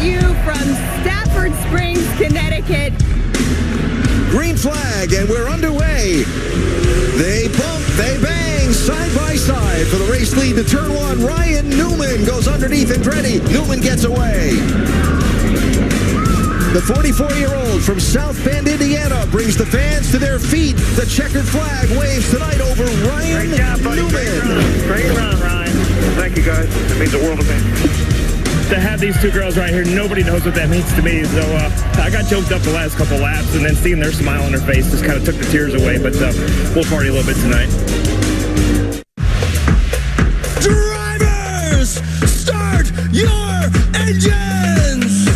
you from Stafford Springs, Connecticut. Green flag, and we're underway. They bump, they bang, side by side for the race lead to turn one. Ryan Newman goes underneath Andretti. Newman gets away. The 44-year-old from South Bend, Indiana, brings the fans to their feet. The checkered flag waves tonight over Ryan Newman. Great run, Ryan. Thank you, guys. It means the world to me. To have these two girls right here, nobody knows what that means to me. So I got choked up the last couple laps, and then seeing their smile on her face just kind of took the tears away. But we'll party a little bit tonight. Drivers, start your engines!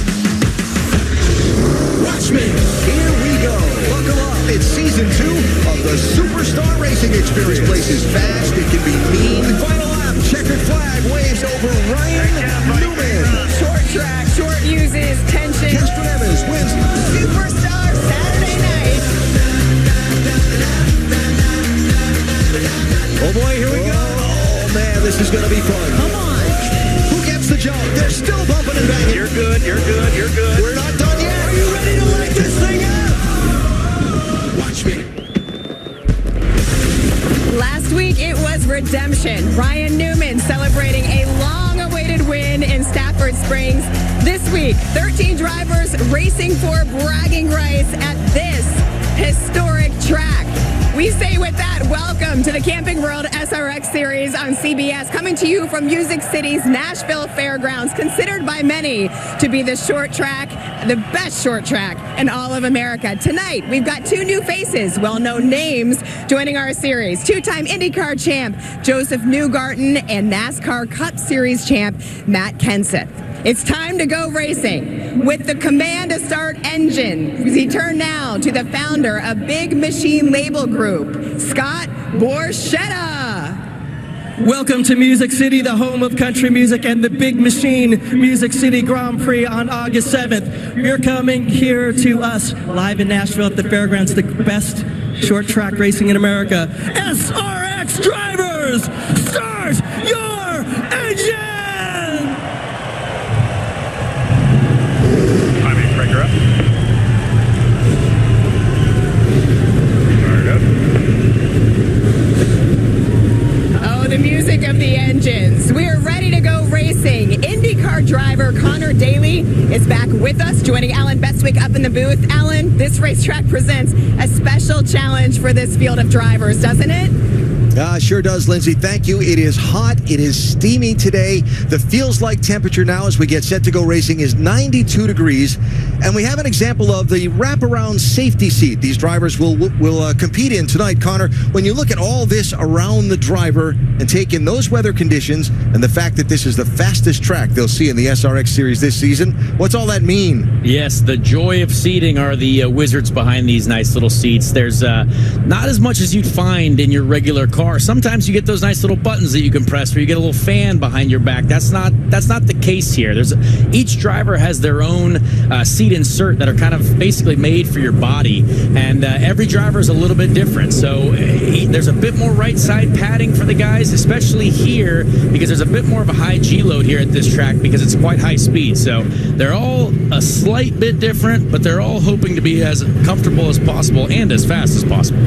Watch me. Here we go. Buckle up. It's season 2 of the Superstar Racing Experience. This place is fast. It can be mean. Final lap. Checkered flag waves over Ryan Newman. Short track, short uses, tension. Castro Evans wins Superstar Saturday night. Oh boy, here we go. Oh man, this is going to be fun. Come on. Who gets the jump? They're still bumping and banging. You're good, you're good, you're good. We're not done yet. Are you ready to light this thing up? Watch me. Last week, it was redemption. Ryan Newman celebrating a long-awaited win in Stafford Springs. This week, 13 drivers racing for bragging rights at this historic track. We say with that, welcome to the Camping World SRX Series on CBS, coming to you from Music City's Nashville Fairgrounds, considered by many to be the short track, the best short track in all of America. Tonight, we've got two new faces, well-known names, joining our series. Two-time IndyCar champ Joseph Newgarden and NASCAR Cup Series champ Matt Kenseth. It's time to go racing with the command to start engine. We turn now to the founder of Big Machine Label Group, Scott Borchetta. Welcome to Music City, the home of country music and the Big Machine Music City Grand Prix on August 7th. You're coming here to us live in Nashville at the Fairgrounds, the best short track racing in America. SRX drivers, start your engine! Breaker up. Fired up. Oh, the music of the engines. We are ready to go racing. IndyCar driver Connor Daly is back with us, joining Alan Bestwick up in the booth. Alan, this racetrack presents a special challenge for this field of drivers, doesn't it? Sure does, Lindsay. Thank you. It is hot. It is steamy today. The feels-like temperature now as we get set to go racing is 92 degrees. And we have an example of the wraparound safety seat these drivers will compete in tonight. Connor, when you look at all this around the driver and take in those weather conditions and the fact that this is the fastest track they'll see in the SRX Series this season, what's all that mean? Yes, the joy of seating are the wizards behind these nice little seats. There's not as much as you'd find in your regular car. Sometimes you get those nice little buttons that you can press where you get a little fan behind your back. That's not the case here. Each driver has their own seat insert that are kind of basically made for your body, and every driver is a little bit different. So there's a bit more right side padding for the guys, especially here, because there's a bit more of a high G load here at this track because it's quite high speed. So they're all a slight bit different, but they're all hoping to be as comfortable as possible and as fast as possible.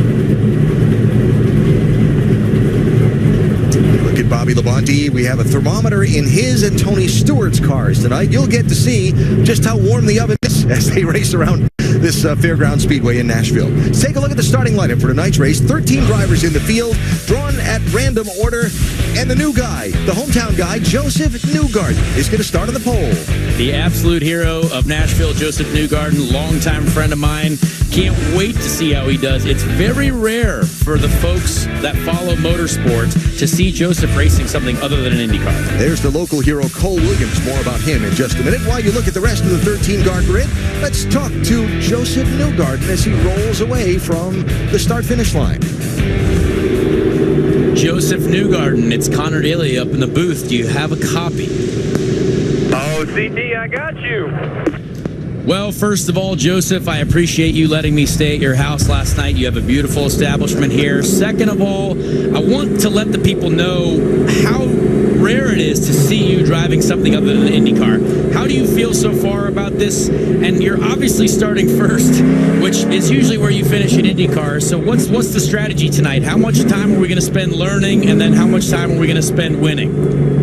Look at Bobby Labonte. We have a thermometer in his and Tony Stewart's cars tonight. You'll get to see just how warm the oven is as they race around this Fairgrounds Speedway in Nashville. Let's take a look at the starting lineup for tonight's race. 13 drivers in the field, drawn at random order. And the new guy, the hometown guy, Joseph Newgarden, is going to start on the pole. The absolute hero of Nashville, Joseph Newgarden, longtime friend of mine. Can't wait to see how he does. It's very rare for the folks that follow motorsports to see Joseph racing something other than an IndyCar. There's the local hero, Cole Williams. More about him in just a minute. While you look at the rest of the 13-car grid, let's talk to Joseph Newgarden as he rolls away from the start-finish line. Joseph Newgarden, it's Connor Daly up in the booth. Do you have a copy? Oh, CT, I got you. Well, first of all, Joseph, I appreciate you letting me stay at your house last night. You have a beautiful establishment here. Second of all, I want to let the people know how rare it is to see you driving something other than an IndyCar. How do you feel so far about this? And you're obviously starting first, which is usually where you finish in IndyCar. So what's the strategy tonight? How much time are we going to spend learning, and then how much time are we going to spend winning?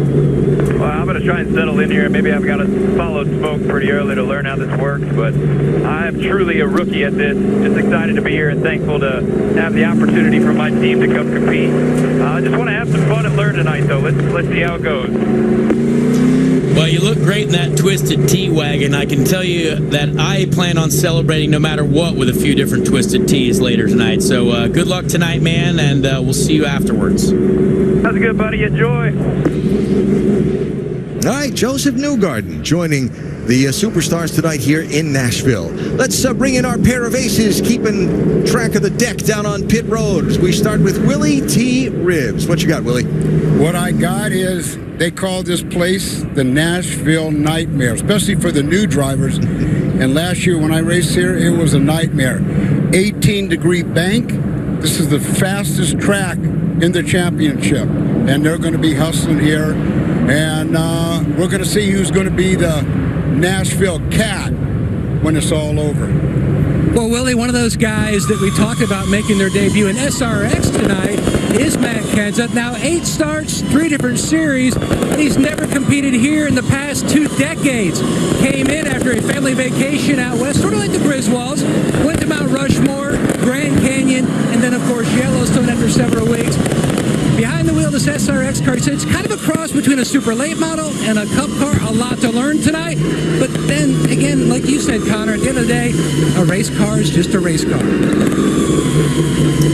Well, I'm going to try and settle in here. Maybe I've got to follow smoke pretty early to learn how this works, but I'm truly a rookie at this. Just excited to be here and thankful to have the opportunity for my team to come compete. I just want to have some fun and learn tonight, though. Let's see how it goes. Well, you look great in that twisted T-Wagon. I can tell you that I plan on celebrating no matter what with a few different twisted T's later tonight. So good luck tonight, man, and we'll see you afterwards. That's good, buddy. Enjoy. All right, Joseph Newgarden joining the Superstars tonight here in Nashville. Let's bring in our pair of aces, keeping track of the deck down on pit road. We start with Willie T. Ribbs. What you got, Willie? What I got is they call this place the Nashville Nightmare, especially for the new drivers. And last year when I raced here, it was a nightmare. 18-degree bank. This is the fastest track in the championship. And they're going to be hustling here. And we're going to see who's going to be the Nashville Cat when it's all over. Well, Willie, one of those guys that we talked about making their debut in SRX tonight is Matt Kenseth. Now 8 starts, 3 different series, and he's never competed here in the past 2 decades. Came in after a family vacation out west, sort of like the Griswolds, went to Mount Rushmore, Grand Canyon, and then, of course, Yellowstone after several weeks. Behind the wheel, this SRX car, so it's kind of a cross between a super late model and a cup car. A lot to learn tonight. But then, again, like you said, Connor, at the end of the day, a race car is just a race car.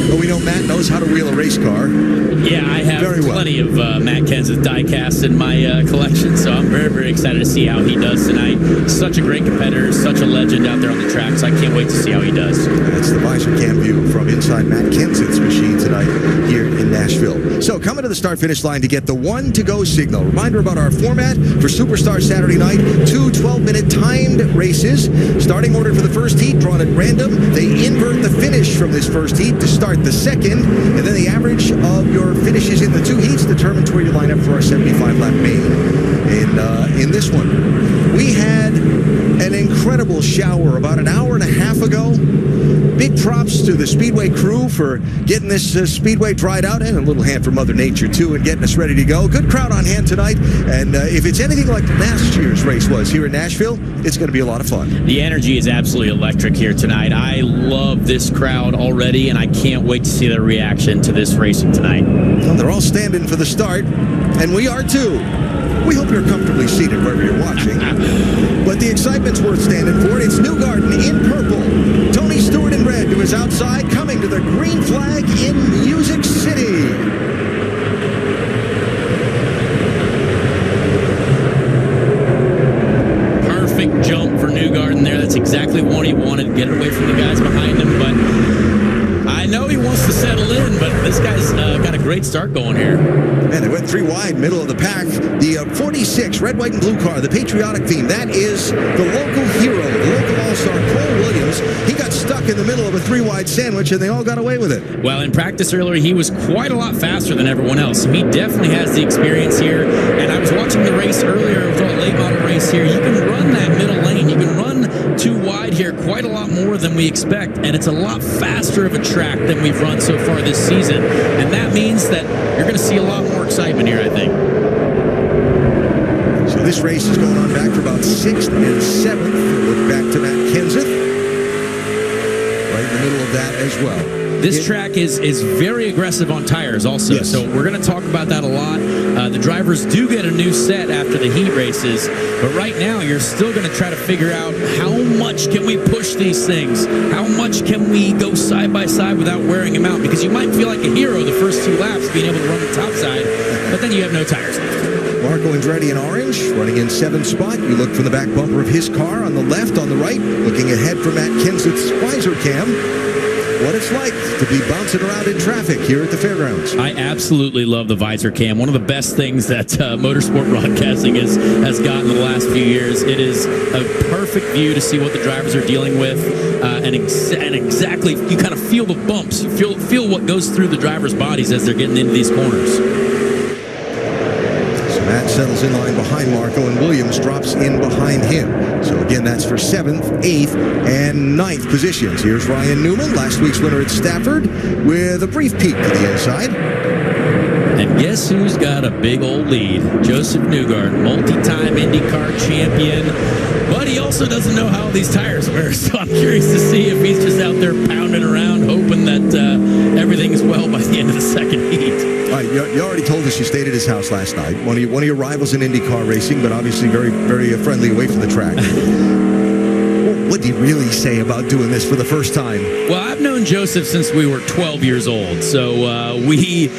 Well, we know Matt knows how to wheel a race car. Yeah, I have plenty of Matt Kenseth die-casts in my collection, so I'm very, very excited to see how he does tonight. Such a great competitor, such a legend out there on the track, so I can't wait to see how he does. That's the visor cam view from inside Matt Kenseth's machine tonight here in Nashville. So coming to the start-finish line to get the 1-to-go signal. Reminder about our format for Superstar Saturday night. 2 12-minute timed races. Starting order for the first heat drawn at random. They invert the finish from this first heat to start the second. And then the average of your finishes in the 2 heats determines where you line up for our 75-lap main. In this one, we had an incredible shower about an hour and a half ago. Big props to the Speedway crew for getting this Speedway dried out, and a little hand from Mother Nature, too, and getting us ready to go. Good crowd on hand tonight, and if it's anything like last year's race was here in Nashville, it's going to be a lot of fun. The energy is absolutely electric here tonight. I love this crowd already, and I can't wait to see their reaction to this racing tonight. Well, they're all standing for the start, and we are, too. We hope you're comfortably seated wherever you're watching. But the excitement's worth standing for. It's Newgarden in purple. Tony Stewart in red to his outside, coming to the green flag in Music City. Perfect jump for Newgarden there. That's exactly what he wanted. Get away from the guys behind him. But I know he wants to settle in, but this guy's got a great start going here. And they went 3 wide, middle of the pack. The 46 red, white, and blue car, the patriotic theme. That is the local hero, the local all-star, Cole Williams. He got stuck in the middle of a 3-wide sandwich, and they all got away with it. Well, in practice earlier, he was quite a lot faster than everyone else. He definitely has the experience here. And I was watching the race earlier, it was a late model race here. You can run that middle lane. You can run 2 wide here quite a lot more than we expect. And it's a lot faster of a track than we've run so far this season. And that means that you're going to see a lot more excitement here, I think. So this race is going on back for about 6th and 7th. Look back to Matt Kenseth. Right in the middle of that as well. This track is very aggressive on tires also, yes. So we're going to talk about that a lot. The drivers do get a new set after the heat races, but right now you're still going to try to figure out how much can we push these things? How much can we go side by side without wearing them out? Because you might feel like a hero the first 2 laps being able to run the top side, but then you have no tires left. Marco Andretti in orange, running in 7th spot. You look from the back bumper of his car on the left, on the right, looking ahead for Matt Kenseth's visor cam. what it's like to be bouncing around in traffic here at the fairgrounds. I absolutely love the visor cam. One of the best things that motorsport broadcasting has gotten in the last few years. It is a perfect view to see what the drivers are dealing with, and exactly, you kind of feel the bumps. You feel what goes through the drivers' bodies as they're getting into these corners. Matt settles in line behind Marco, and Williams drops in behind him. So again, that's for 7th, 8th, and 9th positions. Here's Ryan Newman, last week's winner at Stafford, with a brief peek to the inside. And guess who's got a big old lead? Joseph Newgarden, multi-time IndyCar champion, but he also doesn't know how these tires wear, so I'm curious to see if he's just out there pounding around, hoping that everything's well by the end of the second heat. All right, you already told us you stayed at his house last night. One of your rivals in IndyCar racing, but obviously very, very friendly away from the track. What did he really say about doing this for the first time? Well, I've known Joseph since we were 12 years old, so we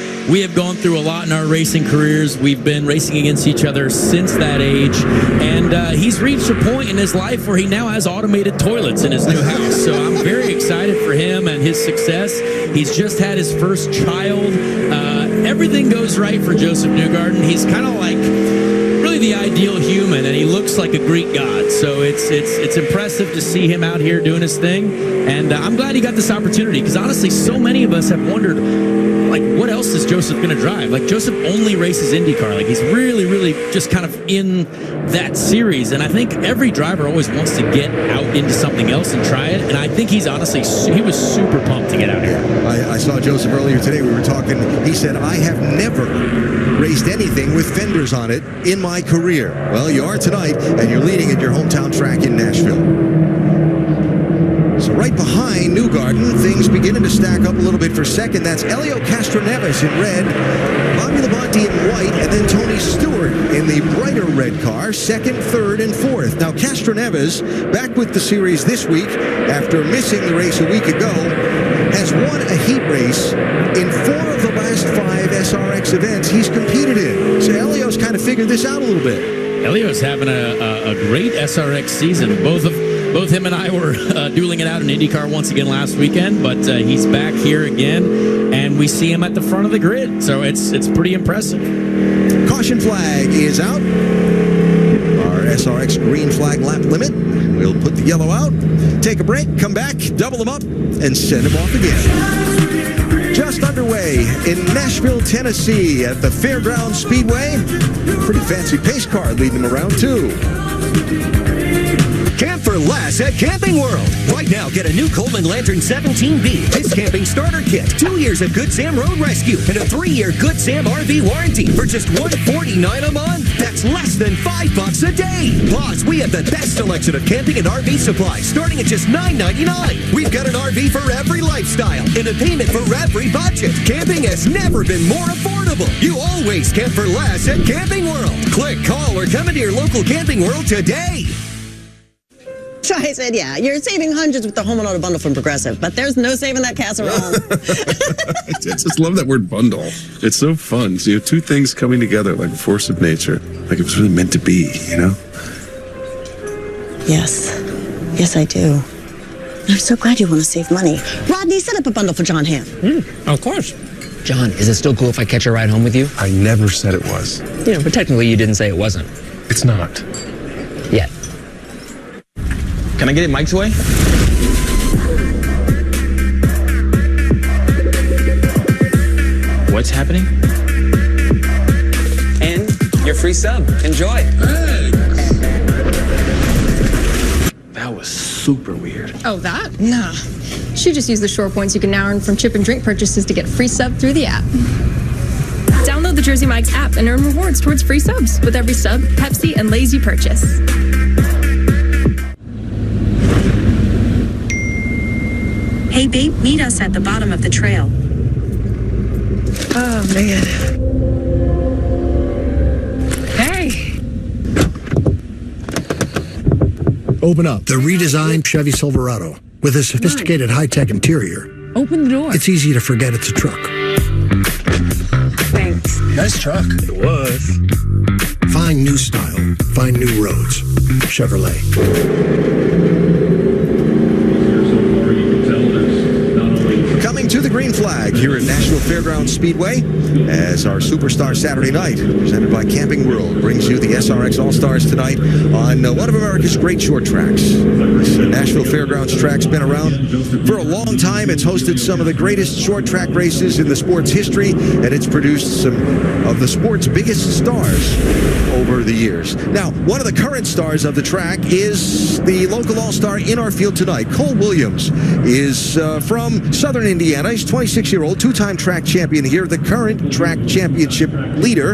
have gone through a lot in our racing careers. We've been racing against each other since that age, and he's reached a point in his life where he now has automated toilets in his new house. So I'm very excited for him and his success. He's just had his first child. Everything goes right for Joseph Newgarden. He's kind of like really the ideal human, and he looks like a Greek god. So it's impressive to see him out here doing his thing, and I'm glad he got this opportunity, because honestly, so many of us have wondered, like, what else is Joseph going to drive? Like, Joseph only races IndyCar. Like, he's really, really just kind of in that series, and I think every driver always wants to get out into something else and try it, and I think he was super pumped to get out here. I saw Joseph earlier today. We were talking. He said, I have never raced anything with fenders on it in my career. Well, you are tonight, and you're leading at your hometown track in Nashville. So right behind Newgarden, things beginning to stack up a little bit for second. That's Elio Castroneves in red, Bobby Labonte in white, and then Tony Stewart in the brighter red car, second, third, and fourth. Now, Castroneves, back with the series this week after missing the race a week ago, has won a heat race in 4 of the last 5 SRX events he's competed in. So Elio's kind of figured this out a little bit. Elio's having a great SRX season. Both him and I were dueling it out in IndyCar once again last weekend, but he's back here again, and we see him at the front of the grid. So it's pretty impressive. Caution flag is out. Our SRX green flag lap limit. We'll put the yellow out, take a break, come back, double them up, and send them off again. Just underway in Nashville, Tennessee at the Fairgrounds Speedway. Pretty fancy pace car leading them around, too. Camp for less at Camping World. Right now, get a new Coleman Lantern 17B Piss Camping Starter Kit, 2 years of Good Sam Road Rescue, and a 3-year Good Sam RV warranty for just $149 a month. That's less than $5 a day. Plus, we have the best selection of camping and RV supplies, starting at just $9.99. We've got an RV for every lifestyle and a payment for every budget. Camping has never been more affordable. You always camp for less at Camping World. Click, call, or come into your local Camping World today. So I said, yeah, you're saving hundreds with the home and auto bundle from Progressive, but there's no saving that casserole. I just love that word bundle. It's so fun. So you have two things coming together like a force of nature. Like it was really meant to be, you know? Yes. Yes, I do. I'm so glad you want to save money. Rodney, set up a bundle for John Hamm. Of course. John, is it still cool if I catch a ride home with you? I never said it was. You know, but technically you didn't say it wasn't. It's not. Yet. Can I get it Mike's way? What's happening? And your free sub. Enjoy. That was super weird. Oh, that? Nah. She just used the shore points you can now earn from chip and drink purchases to get free sub through the app. Download the Jersey Mike's app and earn rewards towards free subs with every sub, Pepsi, and Lay's you purchase. Hey, babe, meet us at the bottom of the trail. Oh, man. Hey! Open up the redesigned Chevy Silverado with a sophisticated high-tech interior. Open the door. It's easy to forget it's a truck. Thanks. Nice truck. It was. Find new style. Find new roads. Chevrolet. So far, you can tell there's not only time to the green flag here at Nashville Fairgrounds Speedway as our Superstar Saturday Night, presented by Camping World, brings you the SRX All-Stars tonight on one of America's great short tracks. This Nashville Fairgrounds track's been around for a long time. It's hosted some of the greatest short track races in the sport's history, and it's produced some of the sport's biggest stars over the years. Now, one of the current stars of the track is the local all-star in our field tonight. Cole Williams is from Southern Indiana. He's 26-year-old, two-time track champion here, the current track championship leader,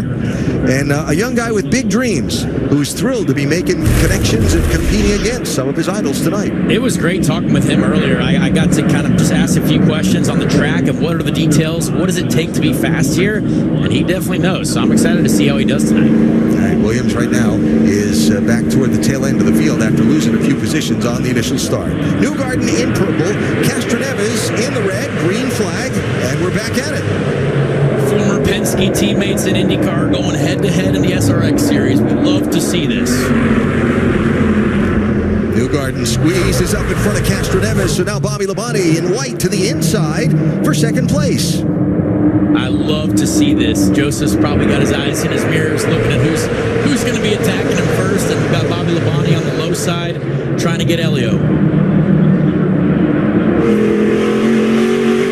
and a young guy with big dreams who's thrilled to be making connections and competing against some of his idols tonight. It was great talking with him earlier. I got to kind of just ask a few questions on the track and what are the details, what does it take to be fast here, and he definitely knows, so I'm excited to see how he does tonight. All right, Williams right now is back toward the tail end of the field after losing a few positions on the initial start. Newgarden in purple, Castroneves in the red, green flag, and we're back at it. Former Penske teammates in IndyCar going head-to-head in the SRX Series. We love to see this. Newgarden squeezes up in front of Castroneves, so now Bobby Labonte in white to the inside for second place. I love to see this. Joseph's probably got his eyes in his mirrors looking at who's going to be attacking him first, and we've got Bobby Labonte on the low side trying to get Elio.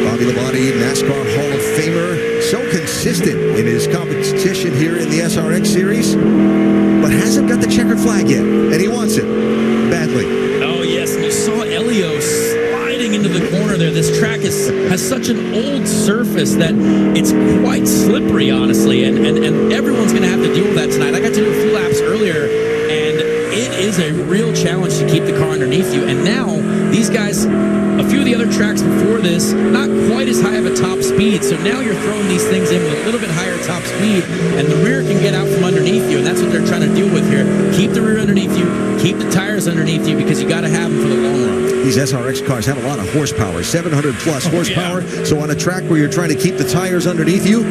Bobby Labonte, NASCAR Hall of Famer, so consistent in his competition here in the SRX Series, but hasn't got the checkered flag yet, and he wants it badly. Oh, yes, and you saw Elio sliding into the corner there. This track has such an old surface that it's quite slippery, honestly, and everyone's going to have to deal with that tonight. I got to do a few laps earlier, and it is a real challenge to keep the car underneath you, and now these guys, a few of the other tracks before this, not quite as high of a top speed, so now you're throwing these things in with a little bit higher top speed, and the rear can get out from underneath you, and that's what they're trying to deal with here. Keep the rear underneath you, keep the tires underneath you, because you got to have them for the long run. These SRX cars have a lot of horsepower, 700 plus horsepower, yeah. So on a track where you're trying to keep the tires underneath you,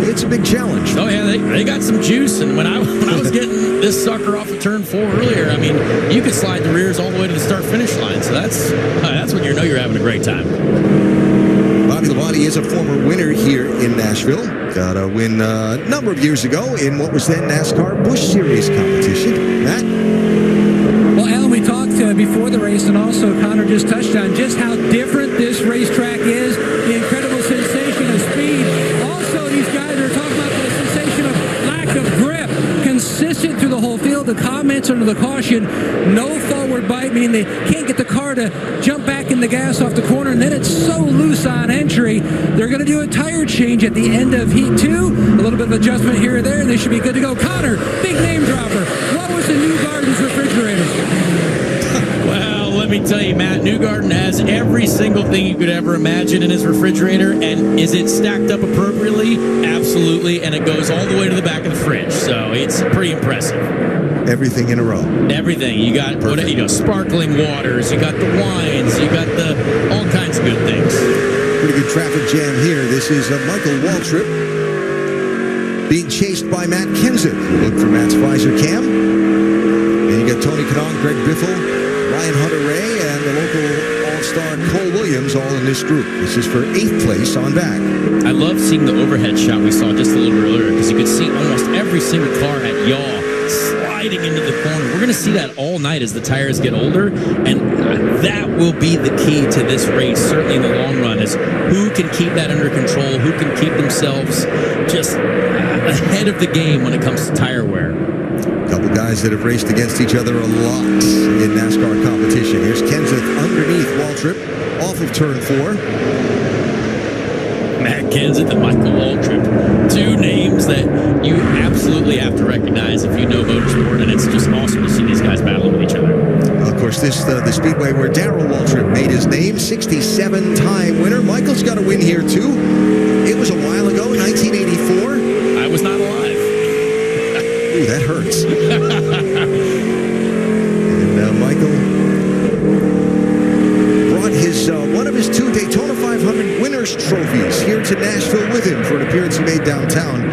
it's a big challenge. Oh yeah, they got some juice, and when I was getting this sucker off of turn 4 earlier, I mean, you could slide the rears all the way to the start-finish line, so that's when you know you're having a great time. Bobby Labonte is a former winner here in Nashville. Got a win a number of years ago in what was then NASCAR Busch Series competition. Matt? Well, Alan, we talked before the race, and also Connor just touched on just how different this racetrack is, the incredible sensation of speed. Also, these guys are talking about the sensation of lack of grip, consistent through the whole field. The comments under the caution, no forward bite, meaning they can't get the car to jump back in the gas off the corner, and then it's so loose on entry. They're going to do a tire change at the end of Heat 2, a little bit of adjustment here or there, and they should be good to go. Connor, big name dropper. What was the Newgarden's refrigerator? Well, let me tell you, Matt, Newgarden has every single thing you could ever imagine in his refrigerator, and is it stacked up appropriately? Absolutely, and it goes all the way to the back of the fridge, so it's pretty impressive. Everything in a row. Everything. You got sparkling waters, you got the wines, you got all kinds of good things. Pretty good traffic jam here. This is Michael Waltrip being chased by Matt Kenseth. Look for Matt's visor cam. And you got Tony Kanong, Greg Biffle, Ryan Hunter-Ray, and the local all-star Cole Williams all in this group. This is for 8th place on back. I love seeing the overhead shot we saw just a little bit earlier, because you could see almost every single car at Yaw sliding into the corner. We're going to see that all night as the tires get older, and that will be the key to this race, certainly in the long run, is who can keep that under control, who can keep themselves just ahead of the game when it comes to tire wear. A couple guys that have raced against each other a lot in NASCAR competition. Here's Kenseth underneath Waltrip, off of turn 4. Matt Kenseth and Michael Waltrip, two names that you absolutely have to recognize if you know motorsport, and it's just awesome to see these guys battling with each other. Of course, this the Speedway where Darrell Waltrip made his name, 67-time winner. Michael's got a win here, too. It was a while ago, 1984. I was not alive. Ooh, that hurts. And Michael brought his one of his 2 Daytona 500 winners trophies here to Nashville with him for an appearance he made downtown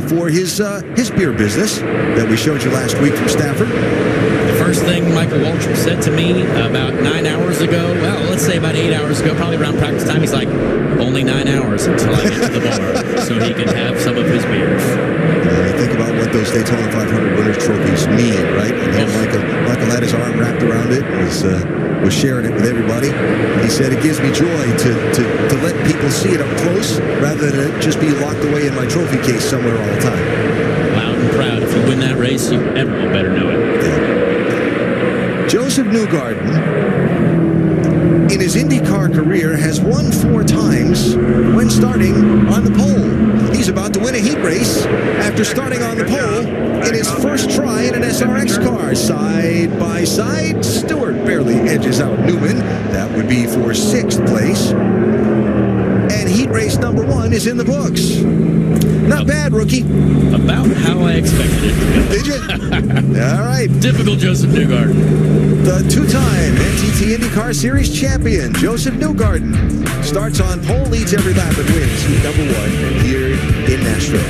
for his beer business that we showed you last week from Stafford. The first first thing Michael Waltrip said to me about 9 hours ago, well, let's say about 8 hours ago, probably around practice time, he's like, only 9 hours until I get to the bar so he can have some of his beers. Think about what those Daytona 500 winners trophies mean, right? And then Michael had his arm wrapped around it, was sharing it with everybody. He said, it gives me joy to let people see it up close rather than it just be locked away in my trophy case somewhere all the time. Loud and proud. If you win that race, everyone better know it. Yeah. Joseph Newgarden, in his IndyCar career, has won 4 times when starting on the pole. He's about to win a heat race after starting on the pole in his first try in an SRX car. Side by side, Stewart barely edges out Newman. That would be for 6th place. And heat race number 1 is in the books. Not bad, rookie. About how I expected it to go. Did you? All right. Typical Joseph Newgarden. The 2-time NTT IndyCar Series champion, Joseph Newgarden, starts on pole, leads every lap, and wins heat number 1 here in Nashville.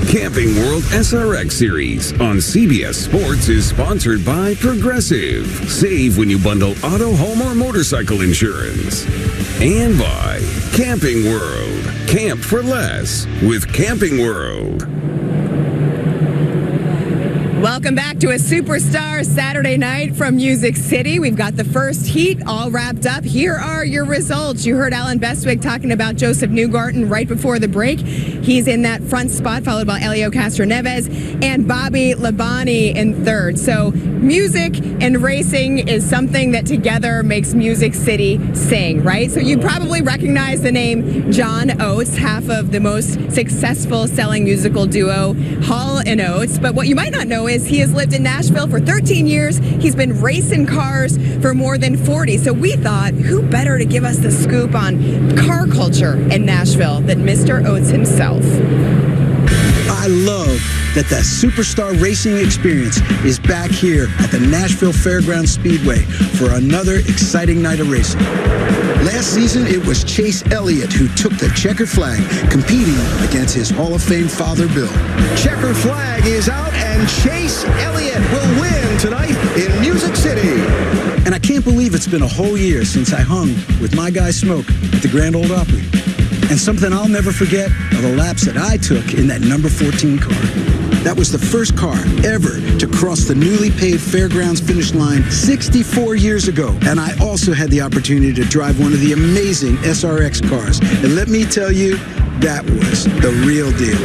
Camping World SRX Series on CBS Sports is sponsored by Progressive. Save when you bundle auto, home, or motorcycle insurance. And by Camping World. Camp for less with Camping World. Welcome back to a Superstar Saturday night from Music City. We've got the first heat all wrapped up. Here are your results. You heard Alan Bestwick talking about Joseph Newgarden right before the break. He's in that front spot, followed by Elio Castroneves and Bobby Labonte in third. So music and racing is something that together makes Music City sing, right? So you probably recognize the name John Oates, half of the most successful selling musical duo, Hall & Oates. But what you might not know is he has lived in Nashville for 13 years. He's been racing cars for more than 40. So we thought, who better to give us the scoop on car culture in Nashville than Mr. Oates himself? I love that the Superstar racing experience is back here at the Nashville Fairgrounds Speedway for another exciting night of racing. Last season, it was Chase Elliott who took the checkered flag, competing against his Hall of Fame father, Bill. Checkered flag is out, and Chase Elliott will win tonight in Music City. And I can't believe it's been a whole year since I hung with my guy Smoke at the Grand Ole Opry. And something I'll never forget are the laps that I took in that number 14 car. That was the first car ever to cross the newly paved Fairgrounds finish line 64 years ago. And I also had the opportunity to drive one of the amazing SRX cars. And let me tell you, that was the real deal.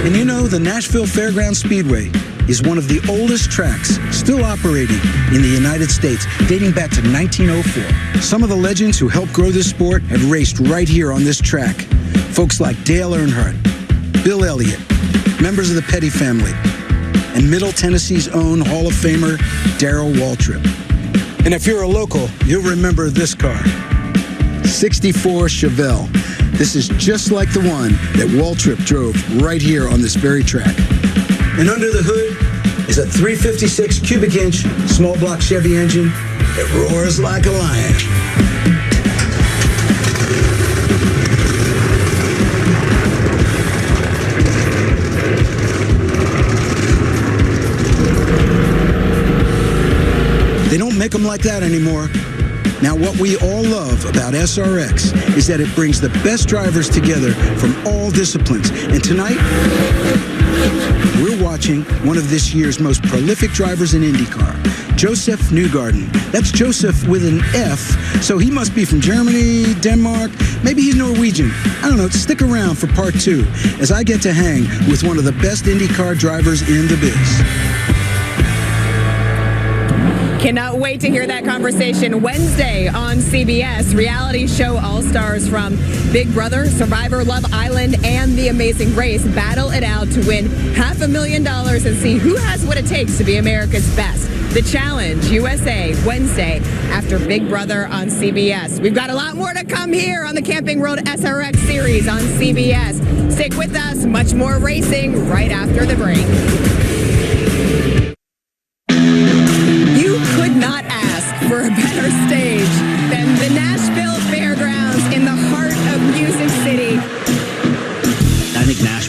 And you know, the Nashville Fairgrounds Speedway is one of the oldest tracks still operating in the United States, dating back to 1904. Some of the legends who helped grow this sport have raced right here on this track. Folks like Dale Earnhardt, Bill Elliott, members of the Petty family, and Middle Tennessee's own Hall of Famer, Darrell Waltrip. And if you're a local, you'll remember this car, 64 Chevelle. This is just like the one that Waltrip drove right here on this very track. And under the hood is a 356 cubic inch small block Chevy engine that roars like a lion. They don't make them like that anymore. Now, what we all love about SRX is that it brings the best drivers together from all disciplines. And tonight, we're watching one of this year's most prolific drivers in IndyCar, Joseph Newgarden. That's Joseph with an F, so he must be from Germany, Denmark, maybe he's Norwegian. I don't know, stick around for part 2 as I get to hang with one of the best IndyCar drivers in the biz. Cannot wait to hear that conversation Wednesday on CBS. Reality show all-stars from Big Brother, Survivor, Love Island, and The Amazing Race battle it out to win $500,000 and see who has what it takes to be America's best. The Challenge USA Wednesday after Big Brother on CBS. We've got a lot more to come here on the Camping World SRX series on CBS. Stick with us. Much more racing right after the break. Not ask for a better stage than the Nashville Fairgrounds in the heart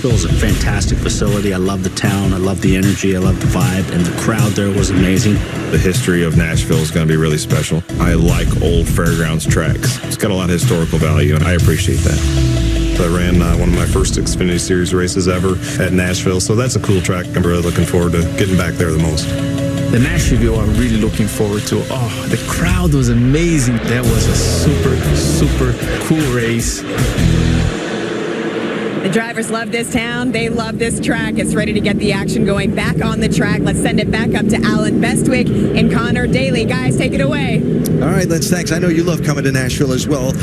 Nashville is a fantastic facility. I love the town. I love the energy. I love the vibe. And the crowd there was amazing. The history of Nashville is going to be really special. I like old Fairgrounds tracks. It's got a lot of historical value, and I appreciate that. I ran one of my first Xfinity Series races ever at Nashville, so that's a cool track. I'm really looking forward to getting back there the most. The Nashville I'm really looking forward to. Oh, the crowd was amazing. That was a super cool race. The drivers love this town. They love this track. It's ready to get the action going back on the track. Let's send it back up to Alan Bestwick and Connor Daly. Guys, take it away. All right, Lance, thanks. I know you love coming to Nashville as well,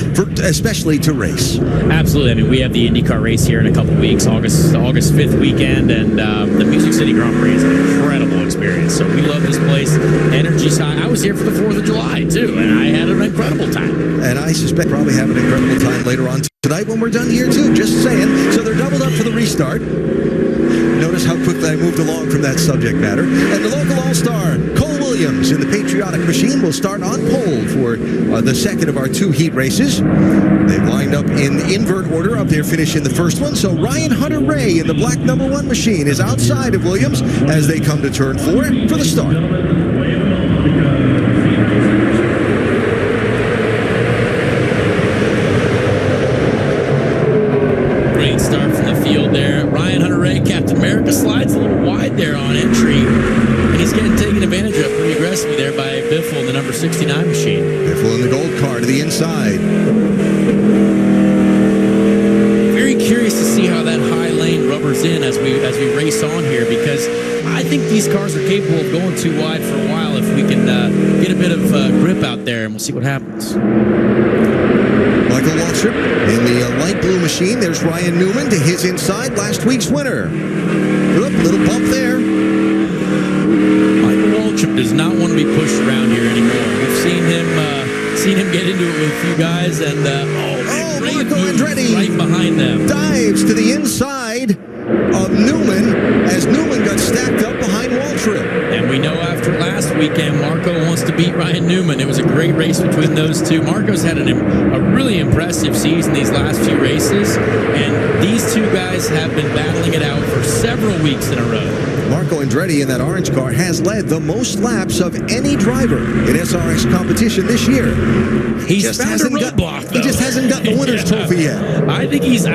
especially to race. Absolutely. I mean, we have the IndyCar race here in a couple weeks, August 5th weekend, and the Music City Grand Prix is an incredible experience. So we love this place. Energy's high. I was here for the 4th of July, too, and I had an incredible time. And I suspect probably have an incredible time later on tonight when we're done here, too. Just saying. So they're doubled up for the restart. Notice how quickly I moved along from that subject matter. And the local all-star, Cole Williams, in the Patriotic Machine, will start on pole for the second of our 2 heat races. They've lined up in invert order up there, finishing the first one. So Ryan Hunter-Reay in the black #1 machine is outside of Williams as they come to turn 4 for the start. Great start from the field there. Ryan Hunter-Reay, Captain America, slides a little wide there on entry. And he's getting taken advantage of pretty aggressively there by Biffle in the number 69 machine. Biffle in the gold car to the inside. Very curious to see how that high lane rubbers in as we race on here, because I think these cars are capable of going too wide for a while if we can get a bit of grip out there, and we'll see what happens. Michael Waltrip in the light blue machine. There's Ryan Newman to his inside, last week's winner. Oop, little bump there. Michael Waltrip does not want to be pushed around here anymore. We've seen him get into it with a few guys, and Marco Andretti right behind them. Dives to the inside of Newman as Newman got stacked up behind Waltrip. And we know after last weekend, Marco wants to beat Ryan Newman. It was a great race between those two. Marco's had a really impressive season these last few races, and these two guys have been battling it out for several weeks in a row. Marco Andretti in that orange car has led the most laps of any driver in SRX competition this year. He just hasn't got the winner's trophy yet. I think he's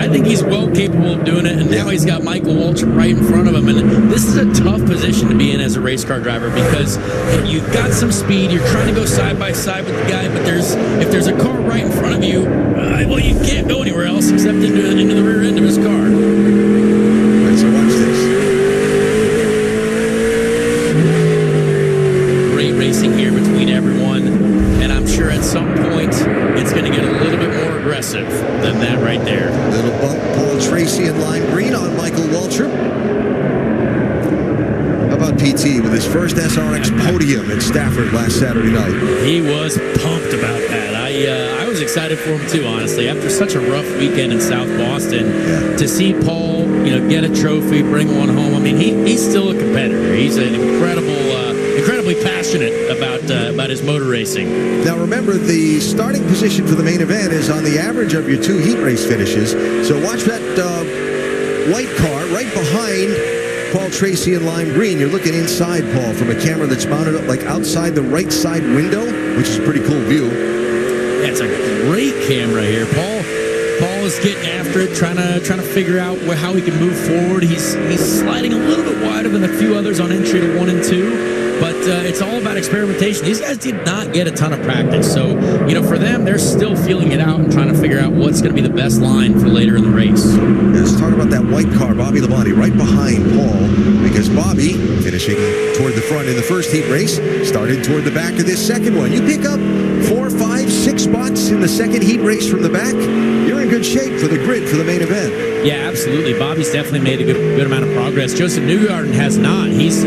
well capable of doing it, and now he's got Michael Waltrip right in front of him. And this is a tough position to be in as a race car driver, because you've got some speed, you're trying to go side by side with the guy, but if there's a car right in front of you, well, you can't go anywhere else except into the rear end of his car. Right, so watch this. Great racing here between everyone, and I'm sure at some point it's going to get a little bit more aggressive than that right there. Little bump, Paul Tracy in lime green on Michael Waltrip. How about PT with his first SRX podium at Stafford last Saturday night? He was pumped about that. I was excited for him too, honestly. After such a rough weekend in South Boston, to see Paul, get a trophy, bring one home. I mean, he's still a competitor. He's an incredibly passionate about his motor racing. Now remember, the starting position for the main event is on the average of your 2 heat race finishes. So watch that white car right behind Paul Tracy in lime green. You're looking inside Paul from a camera that's mounted up like outside the right side window, which is a pretty cool view. Yeah, it's a great camera here. Paul is getting after it, trying to figure out how he can move forward. He's sliding a little bit wider than a few others on entry to 1 and 2. But it's all about experimentation. These guys did not get a ton of practice. So, for them, they're still feeling it out and trying to figure out what's going to be the best line for later in the race. Let's talk about that white car, Bobby Labonte, right behind Paul, because Bobby, finishing toward the front in the first heat race, started toward the back of this second one. You pick up 4, 5, 6 spots in the second heat race from the back, you're in good shape for the grid for the main event. Yeah, absolutely. Bobby's definitely made a good amount of progress. Joseph Newgarden has not. He's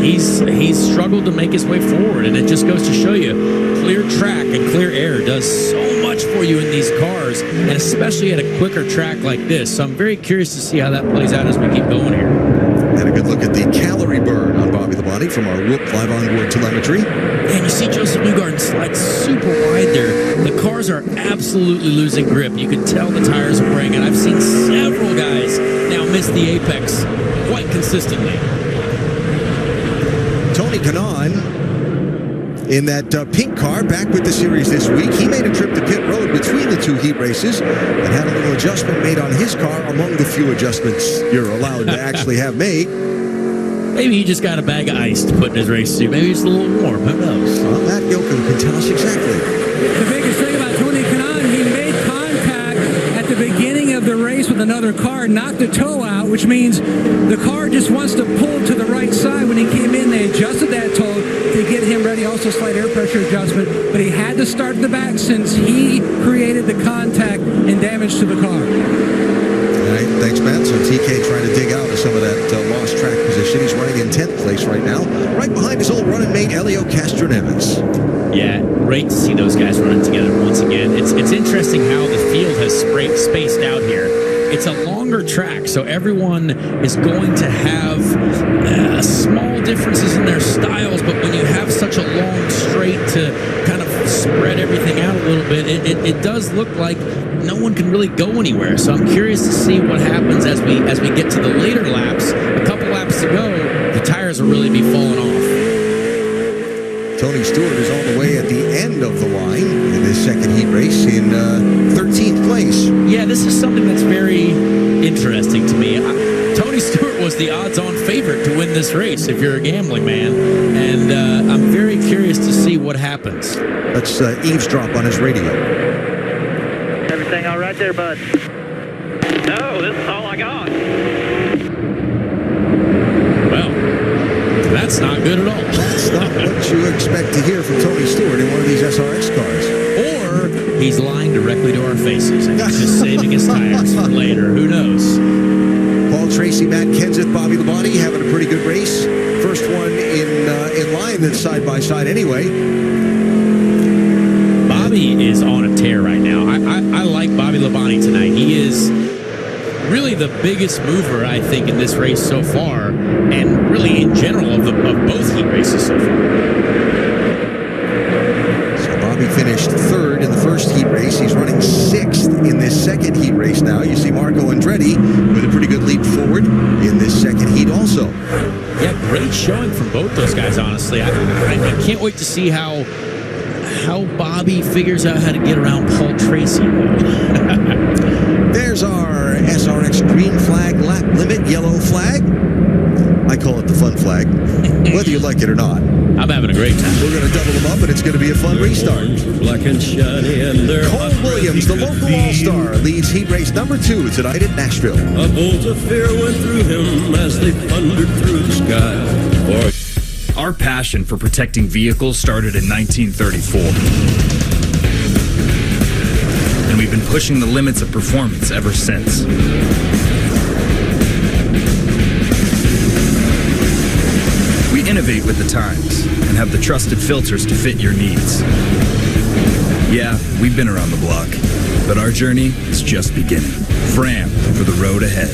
struggled to make make his way forward. And it just goes to show you, clear track and clear air does so much for you in these cars, and especially at a quicker track like this. So I'm very curious to see how that plays out as we keep going here. And a good look at the calorie burn on Bobby Labonte from our Whoop live onboard telemetry. And you see Joseph Newgarden slide super wide there. The cars are absolutely losing grip. You can tell the tires are breaking. I've seen several guys now miss the apex quite consistently. Tony Kanaan in that pink car back with the series this week. He made a trip to pit road between the two heat races and had a little adjustment made on his car among the few adjustments you're allowed to actually have made. Maybe he just got a bag of ice to put in his race suit. Maybe it's a little warm. Who knows? Well, Matt Gilcom can tell us exactly. The biggest thing about Tony Kanaan, he made contact at the beginning of the race with another car, knocked the toe out, which means the car just wants to pull to the right side. When he came in, they adjusted that toe to get him ready, also slight air pressure adjustment, but he had to start in the back since he created the contact and damage to the car. All right, thanks, Matt. So TK trying to dig out of some of that lost track position. He's running in 10th place right now, right behind his old running mate, Elio Castro-Neves. Yeah, great to see those guys running together once again. It's interesting how the field has spaced out here. It's a longer track, so everyone is going to have small differences in their styles, but when you have such a long straight to kind of spread everything out a little bit, it does look like no one can really go anywhere. So I'm curious to see what happens as we get to the later laps. A couple laps to go, the tires will really be falling off. Tony Stewart is all the way at the end of the line in this second heat race in 13th place. Yeah, this is something that's very interesting to me. Tony Stewart was the odds-on favorite to win this race if you're a gambling man, and I'm very curious to see what happens. Let's eavesdrop on his radio. Everything all right there, bud? No, this is all I got. Well, that's not good at all. That's not what you expect to hear from Tony Stewart in one of these SRX cars. Or he's lying directly to our faces and he's just saving his tires for later. Who knows? Paul Tracy, Matt Kenseth, Bobby Labonte having a pretty good race. First one in line that's side by side anyway. Bobby is on a tear right now. I like Bobby Labonte tonight. He is really the biggest mover, I think, in this race so far, and really in general of both heat races so far. So Bobby finished third in the first heat race. He's running sixth in this second heat race now. You see Marco Andretti with a pretty good leap forward in this second heat also. Yeah, great showing from both those guys, honestly. I can't wait to see how Bobby figures out how to get around Paul Tracy. There's our SRX green flag lap limit, yellow flag. I call it the fun flag, whether you like it or not. I'm having a great time. We're going to double them up, and it's going to be a fun restart. Black and shiny and Cole Williams, the local all-star, leads heat race number 2 tonight at Nashville. A bolt of fear went through him as they thundered through the sky. Our passion for protecting vehicles started in 1934. And we've been pushing the limits of performance ever since. We innovate with the times and have the trusted filters to fit your needs. Yeah, we've been around the block, but our journey is just beginning. Fram for the road ahead.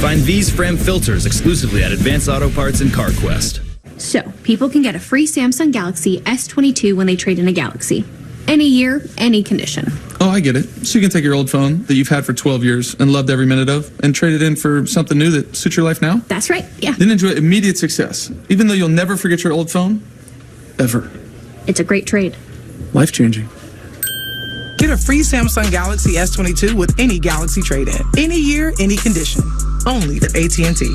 Find these Fram filters exclusively at Advanced Auto Parts and CarQuest. So, people can get a free Samsung Galaxy S22 when they trade in a Galaxy. Any year, any condition. Oh, I get it. So you can take your old phone that you've had for 12 years and loved every minute of and trade it in for something new that suits your life now? That's right, yeah. Then enjoy immediate success, even though you'll never forget your old phone, ever. It's a great trade. Life-changing. Get a free Samsung Galaxy S22 with any Galaxy trade-in. Any year, any condition. Only at AT&T.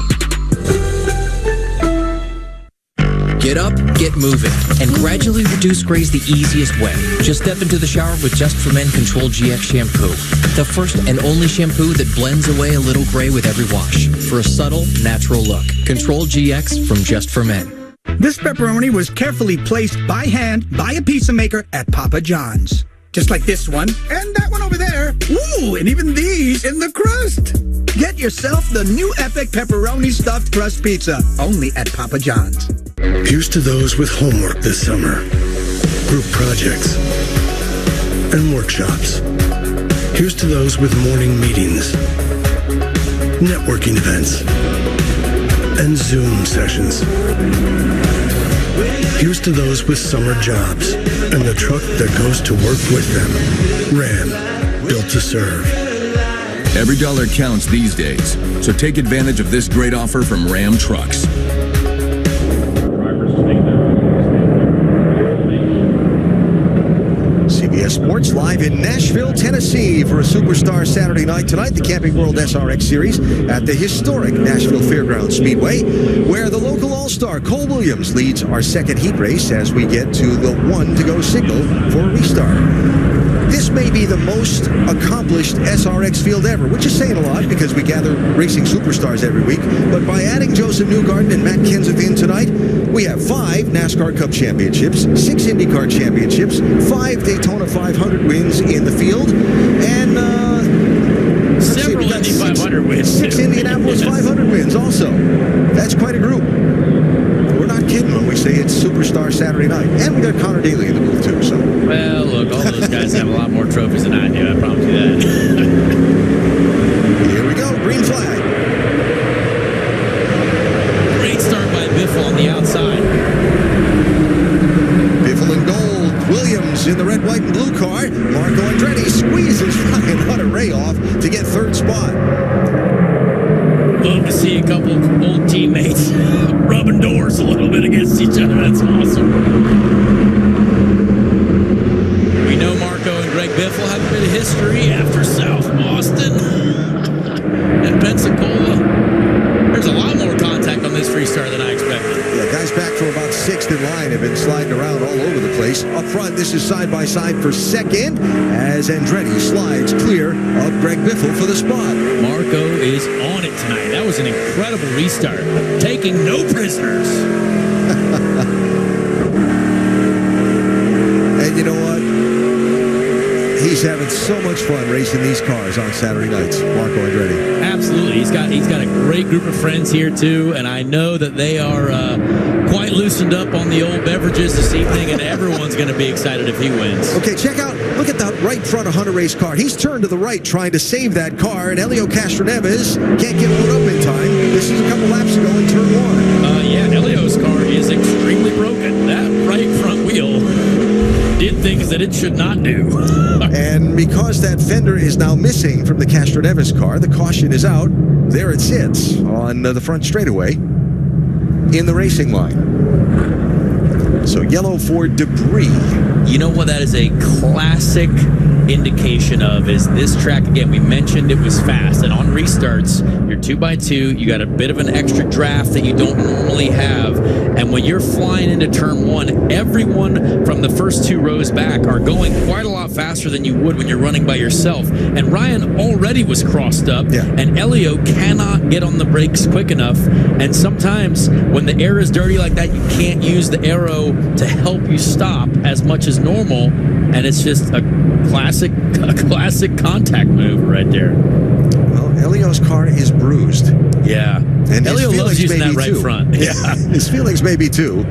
Get up, get moving, and gradually reduce grays the easiest way. Just step into the shower with Just for Men Control GX shampoo. The first and only shampoo that blends away a little gray with every wash for a subtle, natural look. Control GX from Just for Men. This pepperoni was carefully placed by hand by a pizza maker at Papa John's. Just like this one, and that one over there. Ooh, and even these in the crust. Get yourself the new Epic Pepperoni Stuffed Crust Pizza, only at Papa John's. Here's to those with homework this summer, group projects, and workshops. Here's to those with morning meetings, networking events, and Zoom sessions. Here's to those with summer jobs and the truck that goes to work with them. Ram, built to serve. Every dollar counts these days, so take advantage of this great offer from Ram Trucks. CBS Sports live in Nashville, Tennessee for a Superstar Saturday night tonight, the Camping World SRX Series at the historic Nashville Fairgrounds Speedway, where the local all-star Cole Williams leads our second heat race as we get to the 1-to-go signal for a restart. This may be the most accomplished SRX field ever, which is saying a lot because we gather racing superstars every week. But by adding Joseph Newgarden and Matt Kenseth in tonight, we have 5 NASCAR Cup championships, 6 IndyCar championships, 5 Daytona 500 wins in the field, and several Indy 500 wins. 6 Indianapolis 500 wins also. That's quite a group. We're not kidding when we say it's Superstar Saturday night. And we got Connor Daly in the booth too. So. Well, look, all those guys have a lot more trophies than I do. I promise you that. Here we go. Green flag. Great start by Biffle on the outside. Biffle in gold. Williams in the red, white, and blue car. Marco Andretti squeezes Ryan Hunter-Reay off to get 3rd spot. Love to see a couple of old teammates rubbing doors a little bit against each other. That's awesome. We know Marco and Greg Biffle have a bit of history after South Boston and Pensacola. There's a lot more contact on this restart than I expected. Yeah, guys back from about 6th in line have been sliding around all over the place. Up front, this is side-by-side for 2nd as Andretti slides clear of Greg Biffle for the spot. Marco is on it tonight. That was an incredible restart. Taking no prisoners. And you know what? He's having so much fun racing these cars on Saturday nights, Marco Andretti. Absolutely. He's got a great group of friends here, too, and I know that they are quite loosened up on the old beverages this evening, and everyone's going to be excited if he wins. Okay, look at the right front of Hunter-Reay's car. He's turned to the right trying to save that car, and Helio Castroneves can't get one up in time. This is a couple laps ago in turn 1. Yeah, Helio's car is extremely broken. That right front wheel did things that it should not do. And because that fender is now missing from the Castroneves car, the caution is out. There it sits on the front straightaway in the racing line. So yellow for debris. You know what that is a classic indication of is this track, again, we mentioned it was fast, and on restarts, you're 2x2, you got a bit of an extra draft that you don't normally have, and when you're flying into turn 1, everyone from the first 2 rows back are going quite a lot faster than you would when you're running by yourself, and Ryan already was crossed up, and Elio cannot get on the brakes quick enough, and sometimes when the air is dirty like that, you can't use the aero to help you stop as much as normal, and it's just a classic contact move right there. Well, Elio's car is bruised. Yeah. And Elio loves using that right front. Yeah. His feelings may be too,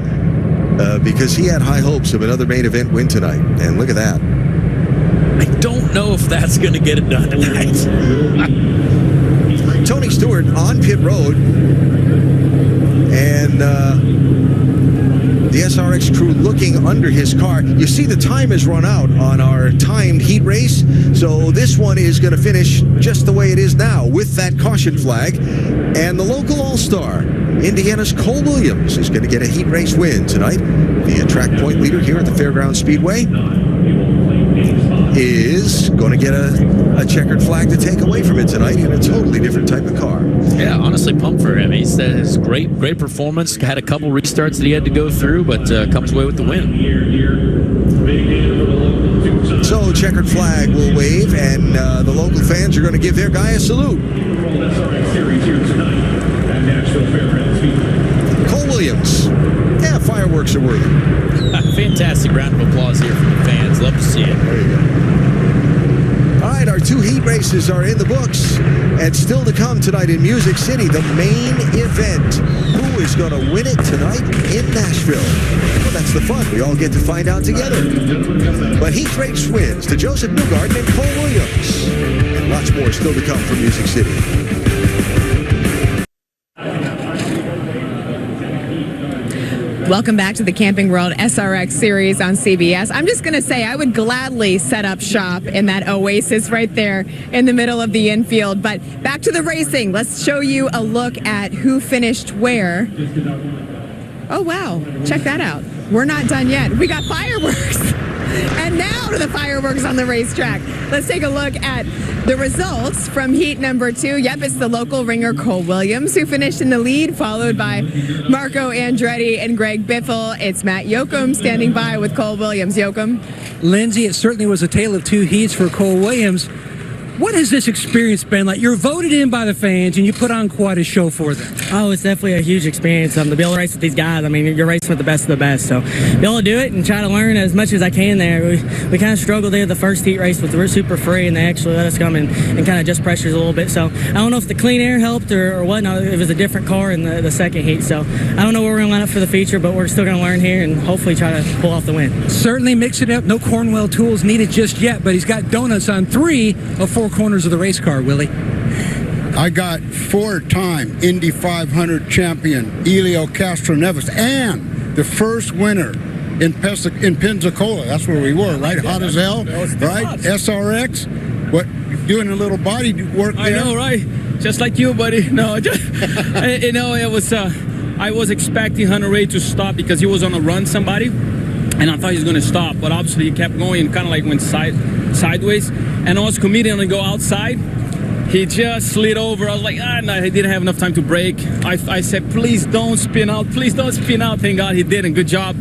because he had high hopes of another main event win tonight. And look at that. I don't know if that's going to get it done tonight. Tony Stewart on pit road. And the SRX crew looking under his car. You see the time has run out on our timed heat race, so this one is going to finish just the way it is now with that caution flag. And the local all-star, Indiana's Cole Williams, is going to get a heat race win tonight. The track point leader here at the Fairgrounds Speedway is going to get a checkered flag to take away from it tonight in a totally different type of car. Yeah, honestly pumped for him. He's great performance. Had a couple restarts that he had to go through, but comes away with the win. So checkered flag will wave, and the local fans are going to give their guy a salute. Cole Williams. Yeah, fireworks are worthy. Fantastic round of applause here from the fans. Love to see it. There you go. All right, our 2 heat races are in the books, and still to come tonight in Music City, the main event. Who is going to win it tonight in Nashville? Well, that's the fun. We all get to find out together. But Heat race wins to Joseph Newgarden and Cole Williams. And lots more still to come from Music City. Welcome back to the Camping World SRX series on CBS. I'm just going to say I would gladly set up shop in that oasis right there in the middle of the infield. But back to the racing. Let's show you a look at who finished where. Oh, wow. Check that out. We're not done yet. We got fireworks. And now to the fireworks on the racetrack. Let's take a look at the results from heat number 2. Yep, it's the local ringer Cole Williams who finished in the lead, followed by Marco Andretti and Greg Biffle. It's Matt Yoakum standing by with Cole Williams. Yoakum. Lindsay, it certainly was a tale of two heats for Cole Williams. What has this experience been like? You're voted in by the fans, and you put on quite a show for them. Oh, it's definitely a huge experience. To be able to race with these guys, I mean, you're racing with the best of the best. So, be able to do it and try to learn as much as I can there. We kind of struggled there the first heat race, but we're super free, and they actually let us come and kind of adjust pressures a little bit. So, I don't know if the clean air helped or whatnot. It was a different car in the second heat. So, I don't know where we're going to line up for the feature, but we're still going to learn here and hopefully try to pull off the win. Certainly mix it up. No Cornwell tools needed just yet, but he's got donuts on 3 of 4 corners of the race car, Willie. I got 4-time Indy 500 champion Elio Castroneves and the first winner in Pensacola. That's where we were, right? Hot as hell, right? SRX. What, doing a little body work there? I know, right? Just like you, buddy. No, just, it was. I was expecting Hunter Ray to stop because he was on a run somebody, and I thought he was going to stop, but obviously he kept going and kind of like went sideways. And I was committing to go outside. He just slid over. I was like, no, he didn't have enough time to brake. I said, please don't spin out. Please don't spin out. Thank God he didn't. Good job.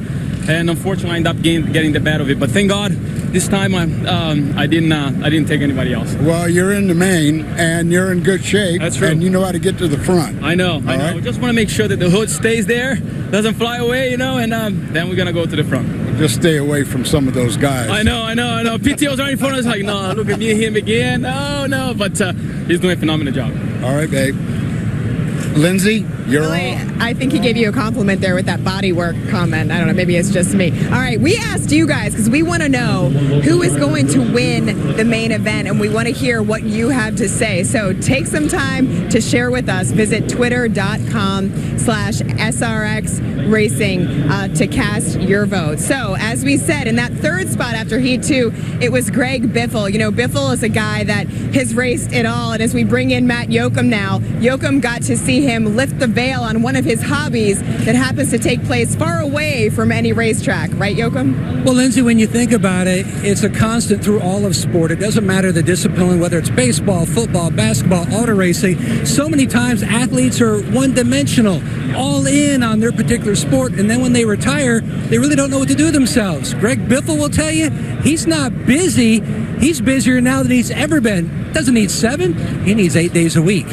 And unfortunately, I ended up getting the bad of it. But thank God, this time I didn't take anybody else. Well, you're in the main, and you're in good shape. That's true. And you know how to get to the front. I know. Right? We just want to make sure that the hood stays there, doesn't fly away, and then we're going to go to the front. Just stay away from some of those guys. I know. PTO's right in front of us like, no, look at me and him again. No. But he's doing a phenomenal job. All right, babe. Lindsay, you're on. I think he gave you a compliment there with that bodywork comment. I don't know, maybe it's just me. All right, we asked you guys because we want to know who is going to win the main event, and we want to hear what you have to say. So take some time to share with us. Visit twitter.com/SRX Racing to cast your vote. So as we said, in that third spot after Heat 2, it was Greg Biffle. You know, Biffle is a guy that has raced it all, and as we bring in Matt Yoakum now, Yoakum got to see him lift the veil on one of his hobbies that happens to take place far away from any racetrack. Right, Yoakum? Well, Lindsay, when you think about it, it's a constant through all of sport. It doesn't matter the discipline, whether it's baseball, football, basketball, auto racing. So many times athletes are one-dimensional, all in on their particular sport, and then when they retire, they really don't know what to do with themselves. Greg Biffle will tell you he's not busy. He's busier now than he's ever been. Doesn't need 7, he needs 8 days a week.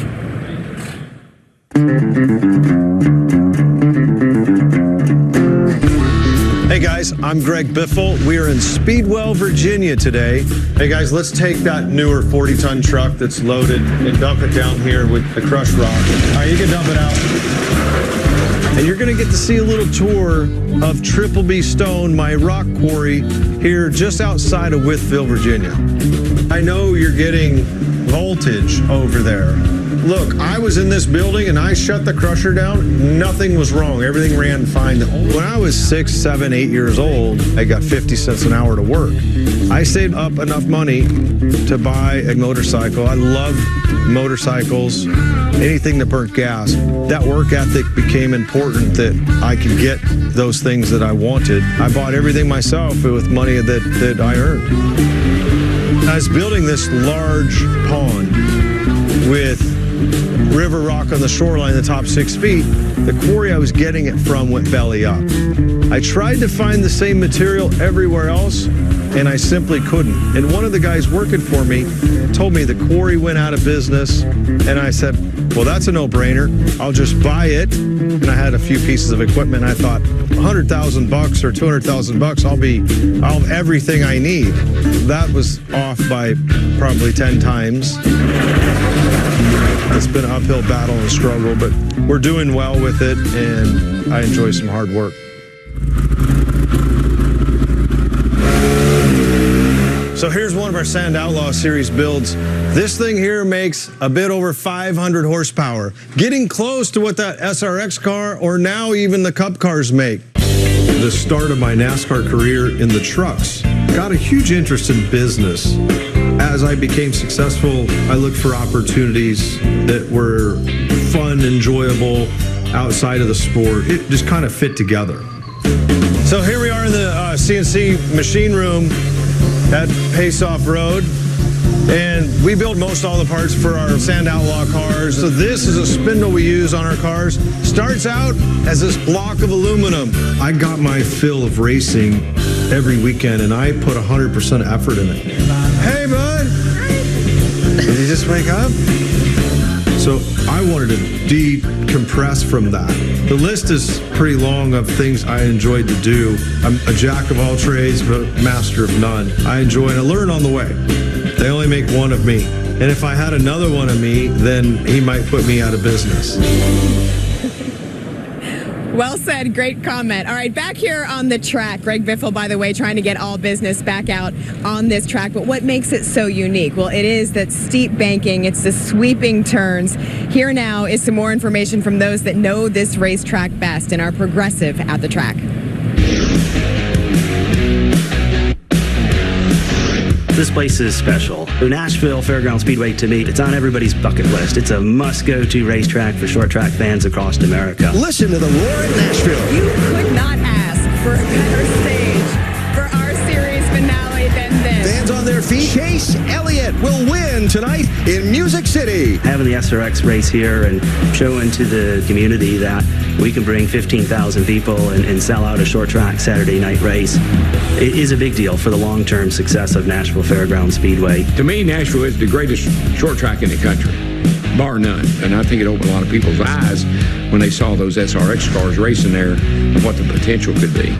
Hey guys, I'm Greg Biffle. We are in Speedway, Virginia today. Hey guys, let's take that newer 40-ton truck that's loaded and dump it down here with the crushed rock. All right, you can dump it out. And you're going to get to see a little tour of Triple B Stone, my rock quarry, here just outside of Wytheville, Virginia. I know you're getting voltage over there. Look, I was in this building and I shut the crusher down. Nothing was wrong. Everything ran fine. When I was 6, 7, 8 years old, I got 50 cents an hour to work. I saved up enough money to buy a motorcycle. I love motorcycles, anything that burnt gas. That work ethic became important that I could get those things that I wanted. I bought everything myself with money that I earned. I was building this large pond with river rock on the shoreline, the top 6 feet. The quarry I was getting it from went belly up. I tried to find the same material everywhere else, and I simply couldn't. And one of the guys working for me told me the quarry went out of business, and I said, well, that's a no-brainer. I'll just buy it. And I had a few pieces of equipment. I thought, $100,000 or $200,000, I'll have everything I need. That was off by probably 10 times. This been an uphill battle and struggle, but we're doing well with it, and I enjoy some hard work. So here's one of our Sand Outlaw Series builds. This thing here makes a bit over 500 horsepower, getting close to what that SRX car or now even the Cup cars make. The start of my NASCAR career in the trucks got a huge interest in business. As I became successful, I looked for opportunities that were fun, enjoyable, outside of the sport. It just kind of fit together. So here we are in the CNC machine room at Pace Off Road, and we build most all the parts for our Sand Outlaw cars. So this is a spindle we use on our cars. Starts out as this block of aluminum. I got my fill of racing every weekend, and I put 100% effort in it. Hey, bud. Did you just wake up? So I wanted to decompress from that. The list is pretty long of things I enjoyed to do. I'm a jack of all trades, but master of none. I enjoy and I learn on the way. They only make one of me. And if I had another one of me, then he might put me out of business. Well said. Great comment. All right, back here on the track. Greg Biffle, by the way, trying to get all business back out on this track. But what makes it so unique? Well, it is that steep banking. It's the sweeping turns. Here now is some more information from those that know this racetrack best and are progressive at the track. This place is special. The Nashville Fairgrounds Speedway, to me, it's on everybody's bucket list. It's a must-go-to racetrack for short track fans across America. Listen to the roar at Nashville. You could not ask for a better stage for our series finale than this. Fans on their feet. Chase Elliott will win tonight in Music City. Having the SRX race here and showing to the community that we can bring 15,000 people and sell out a short track Saturday night race. It is a big deal for the long-term success of Nashville Fairgrounds Speedway. To me, Nashville is the greatest short track in the country, bar none. And I think it opened a lot of people's eyes when they saw those SRX cars racing there and what the potential could be.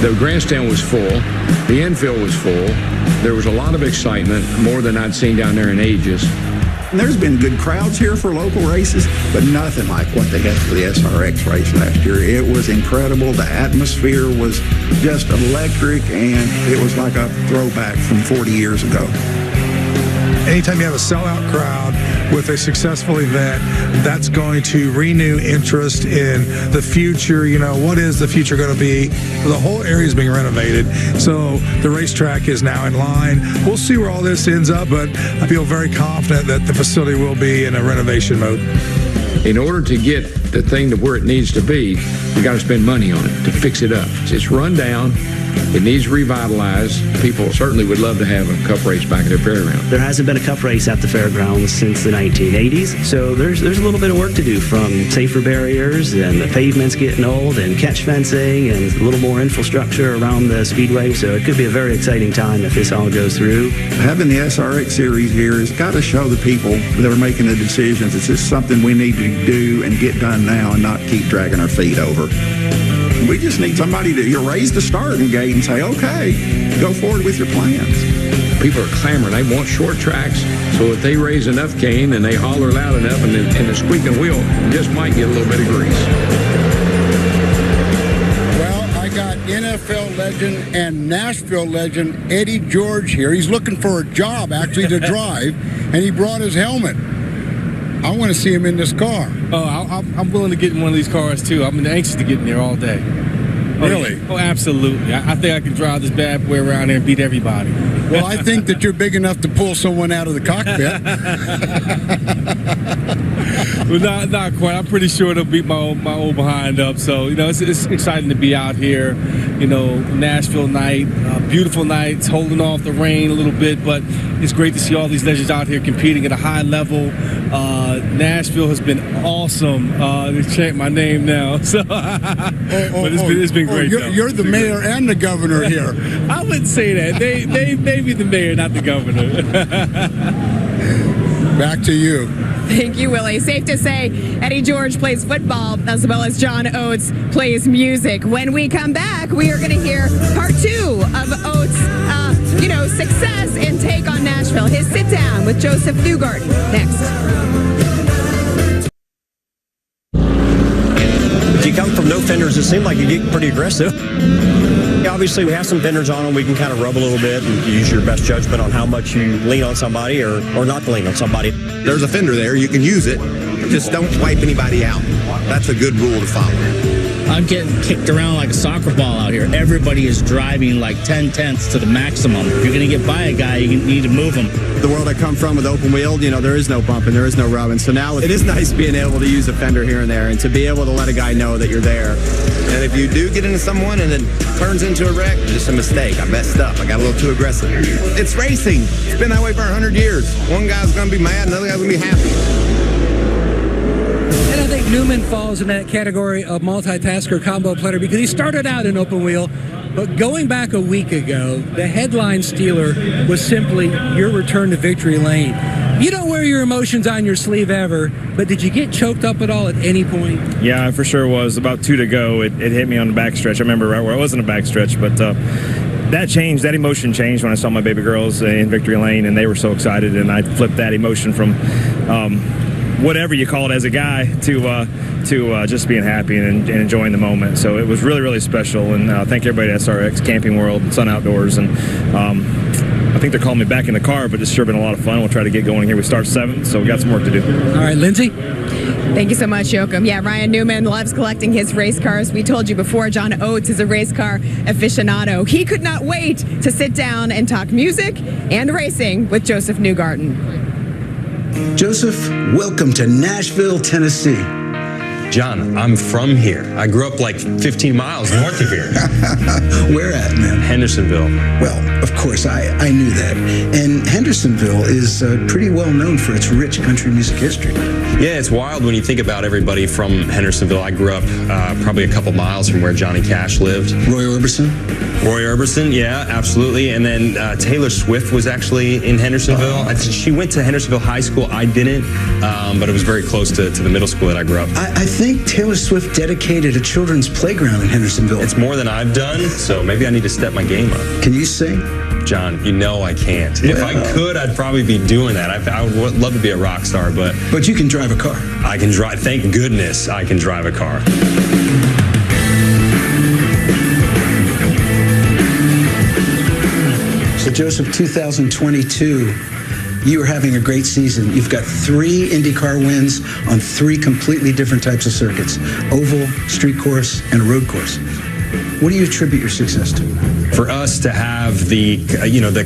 The grandstand was full. The infield was full. There was a lot of excitement, more than I'd seen down there in ages. There's been good crowds here for local races, but nothing like what they had for the SRX race last year. It was incredible. The atmosphere was just electric, and it was like a throwback from 40 years ago. Anytime you have a sellout crowd with a successful event, that's going to renew interest in the future. You know, what is the future going to be? The whole area is being renovated, so the racetrack is now in line. We'll see where all this ends up, but I feel very confident that the facility will be in a renovation mode. In order to get the thing to where it needs to be, you got to spend money on it to fix it up. It's run down. It needs revitalized. People certainly would love to have a cup race back at the fairgrounds. There hasn't been a cup race at the fairgrounds since the 1980s, so there's a little bit of work to do, from safer barriers and the pavements getting old and catch fencing and a little more infrastructure around the speedway. So it could be a very exciting time if this all goes through. Having the SRX series here has got to show the people that are making the decisions it's just something we need to do and get done now and not keep dragging our feet over. We just need somebody to raise the starting gate and say, okay, go forward with your plans. People are clamoring. They want short tracks, so if they raise enough cane and they holler loud enough and the squeaking wheel just might get a little bit of grease. Well, I got NFL legend and Nashville legend Eddie George here. He's looking for a job, actually, to drive, and he brought his helmet. I want to see him in this car. Oh, I'm willing to get in one of these cars, too. I'm anxious to get in there all day. Really? Oh, absolutely. I think I can drive this bad boy around there and beat everybody. Well, I think that you're big enough to pull someone out of the cockpit. Well, not quite. I'm pretty sure it'll beat my old behind up. So, you know, it's exciting to be out here. You know, Nashville night, beautiful nights, holding off the rain a little bit, but it's great to see all these legends out here competing at a high level. Nashville has been awesome. They chant my name now, so but it's been great. You're the mayor and the governor here. I wouldn't say that. They be the mayor, not the governor. Back to you. Thank you, Willie. Safe to say, Eddie George plays football as well as John Oates plays music. When we come back, we are going to hear part 2 of Oates' success and take on Nashville. His sit down with Joseph Newgarden next. If you come from no fenders, it seemed like you get pretty aggressive. Obviously, we have some fenders on them. We can kind of rub a little bit and use your best judgment on how much you lean on somebody or not lean on somebody. There's a fender there. You can use it. Just don't wipe anybody out. That's a good rule to follow. I'm getting kicked around like a soccer ball out here. Everybody is driving like 10/10ths to the maximum. If you're going to get by a guy, you need to move him. The world I come from with open wheeled, there is no bumping, there is no rubbing. So now it is nice being able to use a fender here and there and to be able to let a guy know that you're there. And if you do get into someone and it turns into a wreck, just a mistake. I messed up. I got a little too aggressive. It's racing. It's been that way for 100 years. One guy's going to be mad, another guy's going to be happy. And I think Newman falls in that category of multitasker combo player because he started out in open wheel, but going back a week ago, the headline stealer was simply your return to victory lane. You don't wear your emotions on your sleeve ever, but did you get choked up at all at any point? Yeah, I for sure was. About 2 to go, it hit me on the backstretch. I remember right where I was in the backstretch, but that changed. That emotion changed when I saw my baby girls in victory lane, and they were so excited, and I flipped that emotion from whatever you call it as a guy to just being happy and enjoying the moment. So it was really, really special. And thank everybody at SRX, Camping World, Sun Outdoors. And I think they're calling me back in the car, but it's sure been a lot of fun. We'll try to get going here. We start 7, so we got some work to do. All right, Lindsay? Thank you so much, Joachim. Yeah, Ryan Newman loves collecting his race cars. We told you before, John Oates is a race car aficionado. He could not wait to sit down and talk music and racing with Joseph Newgarden. Joseph, welcome to Nashville, Tennessee. John, I'm from here. I grew up like 15 miles north of here. Where at, man? Hendersonville. Well, of course, I knew that. And Hendersonville is pretty well known for its rich country music history. Yeah, it's wild when you think about everybody from Hendersonville. I grew up probably a couple miles from where Johnny Cash lived. Roy Orbison? Roy Orbison, yeah, absolutely. And then Taylor Swift was actually in Hendersonville. She went to Hendersonville High School. I didn't, but it was very close to the middle school that I grew up. I think Taylor Swift dedicated a children's playground in Hendersonville. It's more than I've done, so maybe I need to step my game up. Can you sing? John, you know I can't. Well, if I could, I'd probably be doing that. I would love to be a rock star, but... But you can drive a car. I can drive. Thank goodness I can drive a car. So, Joseph, 2022, you are having a great season. You've got 3 IndyCar wins on 3 completely different types of circuits: oval, street course, and a road course. What do you attribute your success to? For us to have the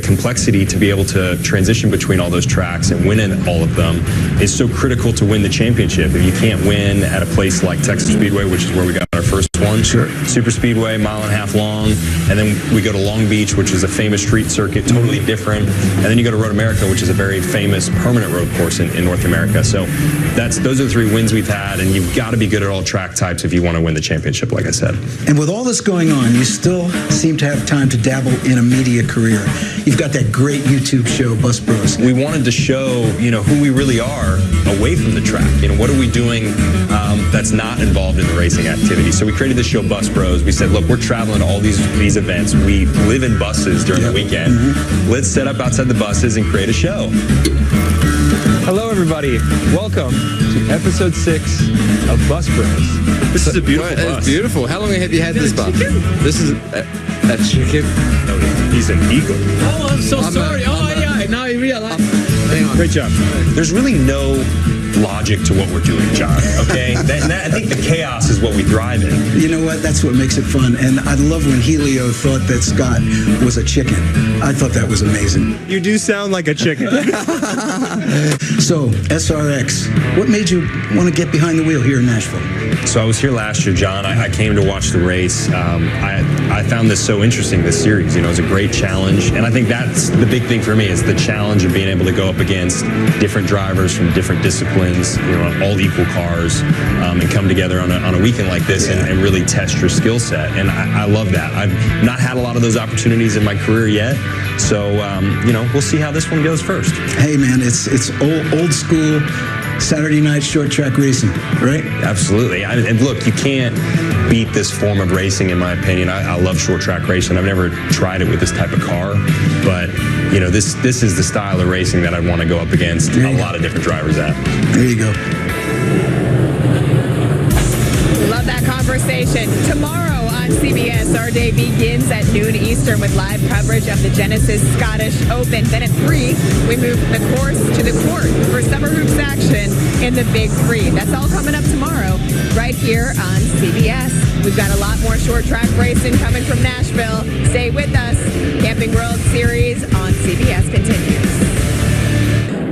complexity to be able to transition between all those tracks and win in all of them is so critical to win the championship. If you can't win at a place like Texas Speedway, which is where we got our first one, sure. Super Speedway, 1.5 miles long, and then we go to Long Beach, which is a famous street circuit, totally different, and then you go to Road America, which is a very famous permanent road course in North America. So those are the 3 wins we've had, and you've got to be good at all track types if you want to win the championship, like I said. And with all this going on, you still seem to have time to dabble in a media career. You've got that great YouTube show, Bus Bros. We wanted to show, who we really are away from the track. What are we doing that's not involved in the racing activity? So we created this show, Bus Bros. We said, look, we're traveling to all these events. We live in buses during the weekend. Mm-hmm. Let's set up outside the buses and create a show. Hello, everybody. Welcome to episode 6 of Bus Bros. This is a beautiful bus. It's beautiful. How long have you had this bus? This is a chicken. No, he's an eagle. Oh, I'm so sorry. Now I realize. Great job. There's really no logic to what we're doing, John, okay? I think the chaos is what we thrive in. You know what? That's what makes it fun. And I love when Helio thought that Scott was a chicken. I thought that was amazing. You do sound like a chicken. So, SRX, what made you want to get behind the wheel here in Nashville? So I was here last year, John. I came to watch the race. I found this so interesting, this series. It's a great challenge. And I think that's the big thing for me is the challenge of being able to go up against different drivers from different disciplines, all equal cars, and come together on a weekend like this and really test your skill set. And I love that. I've not had a lot of those opportunities in my career yet. So, we'll see how this one goes first. Hey, man, it's old school. Saturday night short track racing, right? Absolutely. And look, you can't beat this form of racing, in my opinion. I love short track racing. I've never tried it with this type of car, but you know, this is the style of racing that I'd want to go up against a lot of different drivers at. There you go. Love that conversation. Tomorrow on CBS, our day begins at noon Eastern with live coverage of the Genesis Scottish Open. Then at 3, we move from the course to the court for summer hoops action in the Big Three. That's all coming up tomorrow right here on CBS. We've got a lot more short track racing coming from Nashville. Stay with us. Camping World Series on CBS continues.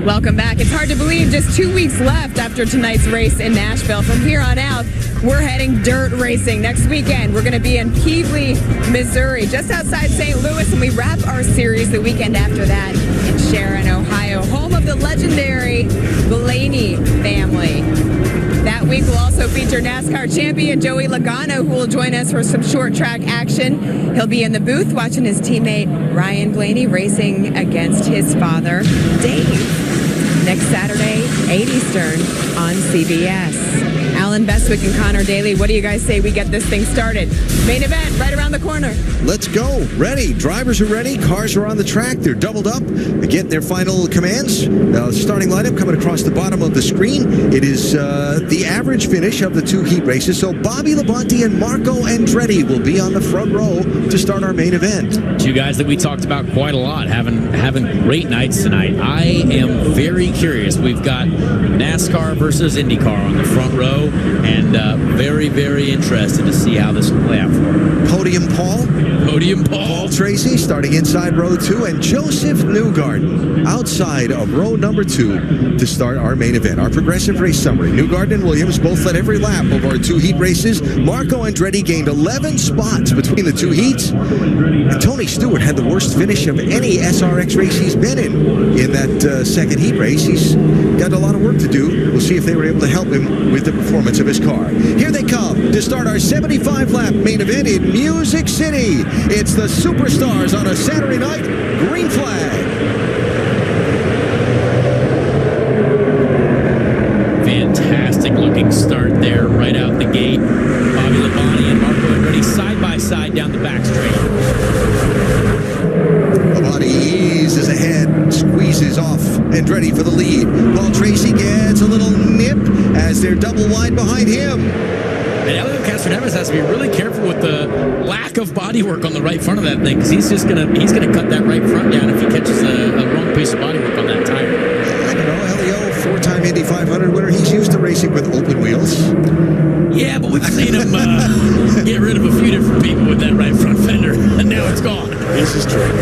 Welcome back. It's hard to believe just 2 weeks left after tonight's race in Nashville. From here on out, we're heading dirt racing. Next weekend, we're going to be in Peevely, Missouri, just outside St. Louis, and we wrap our series the weekend after that in Sharon, Ohio, home of the legendary Blaney family. That week will also feature NASCAR champion Joey Logano, who will join us for some short track action. He'll be in the booth watching his teammate Ryan Blaney racing against his father, Dave. Next Saturday, 8 Eastern on CBS. Alan Bestwick and Connor Daly, what do you guys say we get this thing started? Main event right around the corner. Let's go. Ready. Drivers are ready. Cars are on the track. They're doubled up. They get their final commands. Starting lineup coming across the bottom of the screen. It is the average finish of the 2 heat races. So Bobby Labonte and Marco Andretti will be on the front row to start our main event. 2 guys that we talked about quite a lot, having great nights tonight. I am very curious. We've got NASCAR versus IndyCar on the front row, and very, very interested to see how this will play out for them. Podium Paul Tracy starting inside row 2, and Joseph Newgarden outside of row number 2 to start our main event. Our progressive race summary. Newgarden and Williams both led every lap of our 2 heat races. Marco Andretti gained 11 spots between the 2 heats. And Tony Stewart had the worst finish of any SRX race he's been in that second heat race. He's got a lot of work to do. We'll see if they were able to help him with the performance of his car. Here they come to start our 75-lap main event in Music City. It's the Superstars on a Saturday night. Green flag. Fantastic looking start there right out the gate. Bobby Labonte and Marco Andretti side by side down the back straight. Labonte eases ahead, squeezes off Andretti for the lead. Paul Tracy gets a little nip as they're double wide behind him. And Elio Castroneves has to be really careful with the lack of bodywork on the right front of that thing, because he's gonna cut that right front down if he catches a wrong piece of bodywork on that tire. I don't know, Elio, 4-time Indy 500 winner. He's used to racing with open wheels. Yeah, but we've seen him get rid of a few different people with that right front fender, and now it's gone. This is true.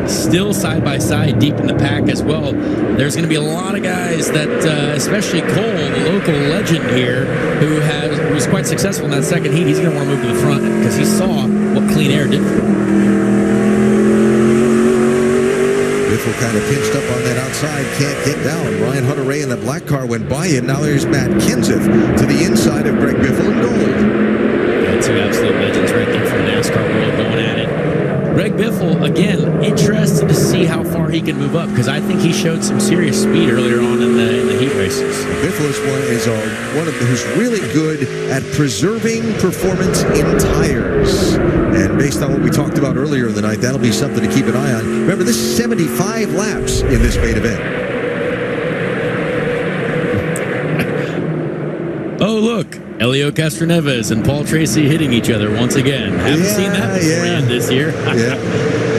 Still side by side, deep in the pack as well. There's going to be a lot of guys that, especially Cole, the local legend here, who was quite successful in that second heat. He's going to want to move to the front because he saw what clean air did for him. Biffle kind of pinched up on that outside, can't get down. Ryan Hunter-Reay in the black car went by him. Now there's Matt Kenseth to the inside of Greg Biffle in gold. Yeah, 2 absolute legends right there from the NASCAR world going at it. Greg Biffle, again, interested to see how far he can move up, because I think he showed some serious speed earlier on in the heat races. Biffle is one of who's really good at preserving performance in tires. And based on what we talked about earlier in the night, that'll be something to keep an eye on. Remember, this is 75 laps in this main event. Oh, look. Elio Castroneves and Paul Tracy hitting each other once again. Haven't seen that before yet this year. Yeah,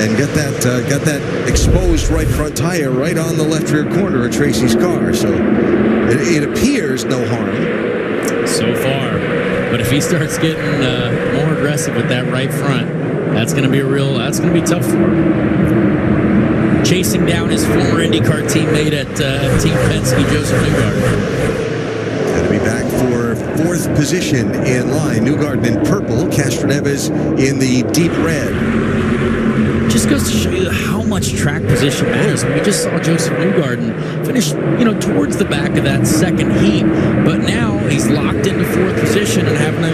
and got that exposed right front tire right on the left rear corner of Tracy's car. So it appears no harm so far. But if he starts getting more aggressive with that right front, that's going to be tough for him. Chasing down his former IndyCar teammate at Team Penske, Joseph Newgarden. Going to be back for 4th position in line. Newgarden in purple, Castroneves in the deep red. Just goes to show you how much track position matters. We just saw Joseph Newgarden finish, towards the back of that second heat, but now he's locked into 4th position and having a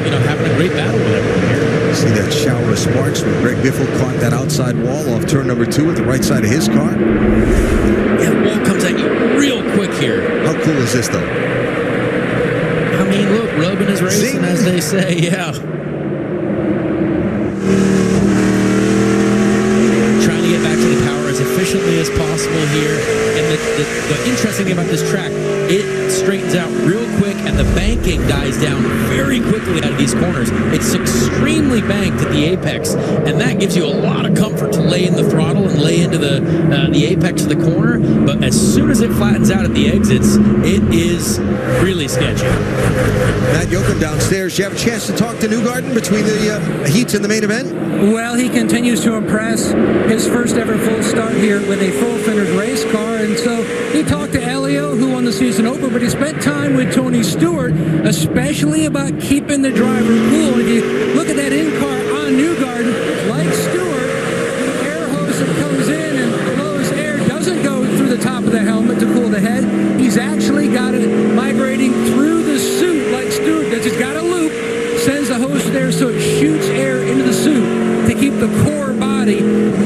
great battle with everyone here. See that shower of sparks when Greg Biffle caught that outside wall off turn number 2 at the right side of his car. that wall comes at you real quick here. How cool is this, though? I mean, look, rubbing is racing, as they say, yeah. Trying to get back to the power as efficiently as possible here. And the interesting thing about this track, it straightens out real quick, and the banking dies down very quickly out of these corners. It's extremely banked at the apex, and that gives you a lot of comfort to lay in the throttle and lay into the apex of the corner. But as soon as it flattens out at the exits, it is really sketchy. Matt Yoakum downstairs. You have a chance to talk to Newgarden between the heats and the main event? Well, he continues to impress. His first ever full start here with a full finished race car. And so he talked to Elio, who won the season over, but he spent time with Tony Stewart, especially about keeping the driver cool. If you look at that in-car on Newgarden, like Stewart, the air hose that comes in and blows air doesn't go through the top of the helmet to cool the head. He's actually got it migrating through the suit like Stewart does. He's got a loop, sends the hose there so it shoots air into the suit to keep the core body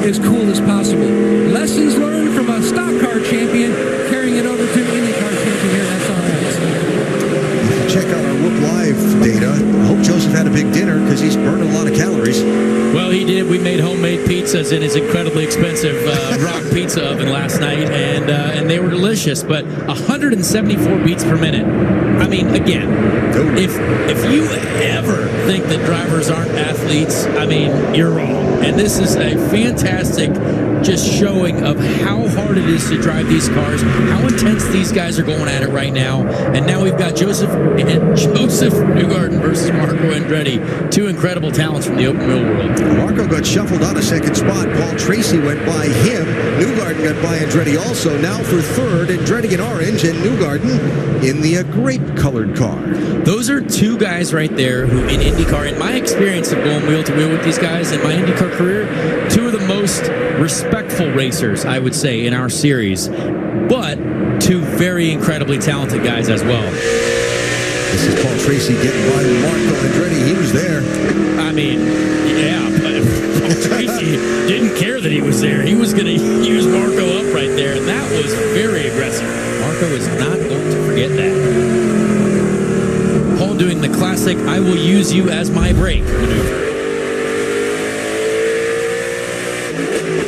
as cool as possible. Lessons learned from a stock car champion, carrying it over to IndyCar champion here at SRX. Check out our Whoop Live data. I hope Joseph had a big dinner because he's burned a lot of calories. Well, he did. We made homemade pizzas in his incredibly expensive rock pizza oven last night, and they were delicious. But 174 beats per minute. I mean, again, if you ever think that drivers aren't athletes, I mean, you're wrong. And this is a fantastic just showing of how hard it is to drive these cars, how intense these guys are going at it right now. And now we've got Joseph Newgarden versus Marco Andretti, two incredible talents from the open wheel world. Marco got shuffled out of second spot. Paul Tracy went by him. Newgarden got by Andretti also. Now for third, Andretti in orange and Newgarden in the grape-colored car. Those are two guys right there who in IndyCar, in my experience of going wheel to wheel with these guys in my IndyCar career, two of the most respectful racers, I would say, in our series, but two very incredibly talented guys as well. This is Paul Tracy getting by Marco Andretti. He was there. I mean, yeah, but Paul Tracy didn't care that he was there. He was going to use Marco up right there, and that was very aggressive. Marco is not going to forget that. Paul doing the classic, I will use you as my brake maneuver.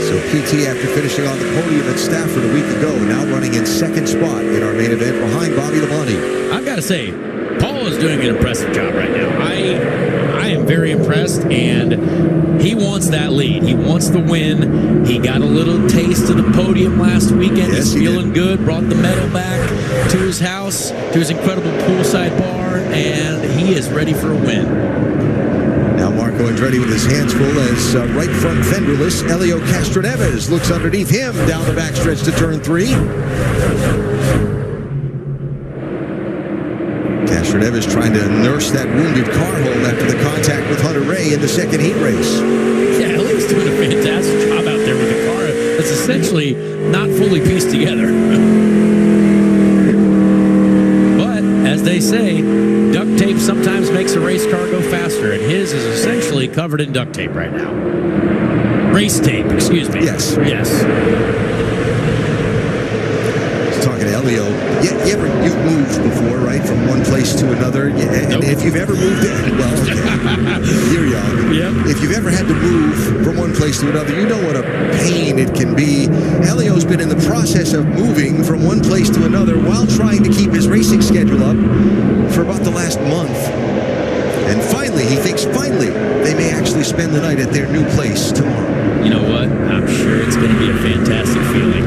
So PT, after finishing on the podium at Stafford a week ago, now running in second spot in our main event behind Bobby Labonte. I've got to say, Paul is doing an impressive job right now. I am very impressed, and he wants that lead. He wants the win. He got a little taste of the podium last weekend. Yes, he's feeling good, brought the medal back to his house, to his incredible poolside bar, and he is ready for a win. Now Marco Andretti with his hands full as right front fenderless Elio Castroneves looks underneath him down the backstretch to turn 3. Castroneves trying to nurse that wounded car home after the contact with Hunter Ray in the second heat race. Yeah, Elio's doing a fantastic job out there with the car that's essentially not fully pieced together. But, as they say, duct tape sometimes makes a race car go faster, and his is essentially covered in duct tape right now. Race tape, excuse me. Yes. Yes. Talking to Elio, you've moved before, right, from one place to another. And nope. If you've ever moved, well, okay, you're young. Yep. If you've ever had to move from one place to another, you know what a pain it can be. Elio's been in the process of moving from one place to another while trying to keep his racing schedule up for about the last month. And finally, he thinks they may actually spend the night at their new place tomorrow. You know what? I'm sure it's going to be a fantastic feeling.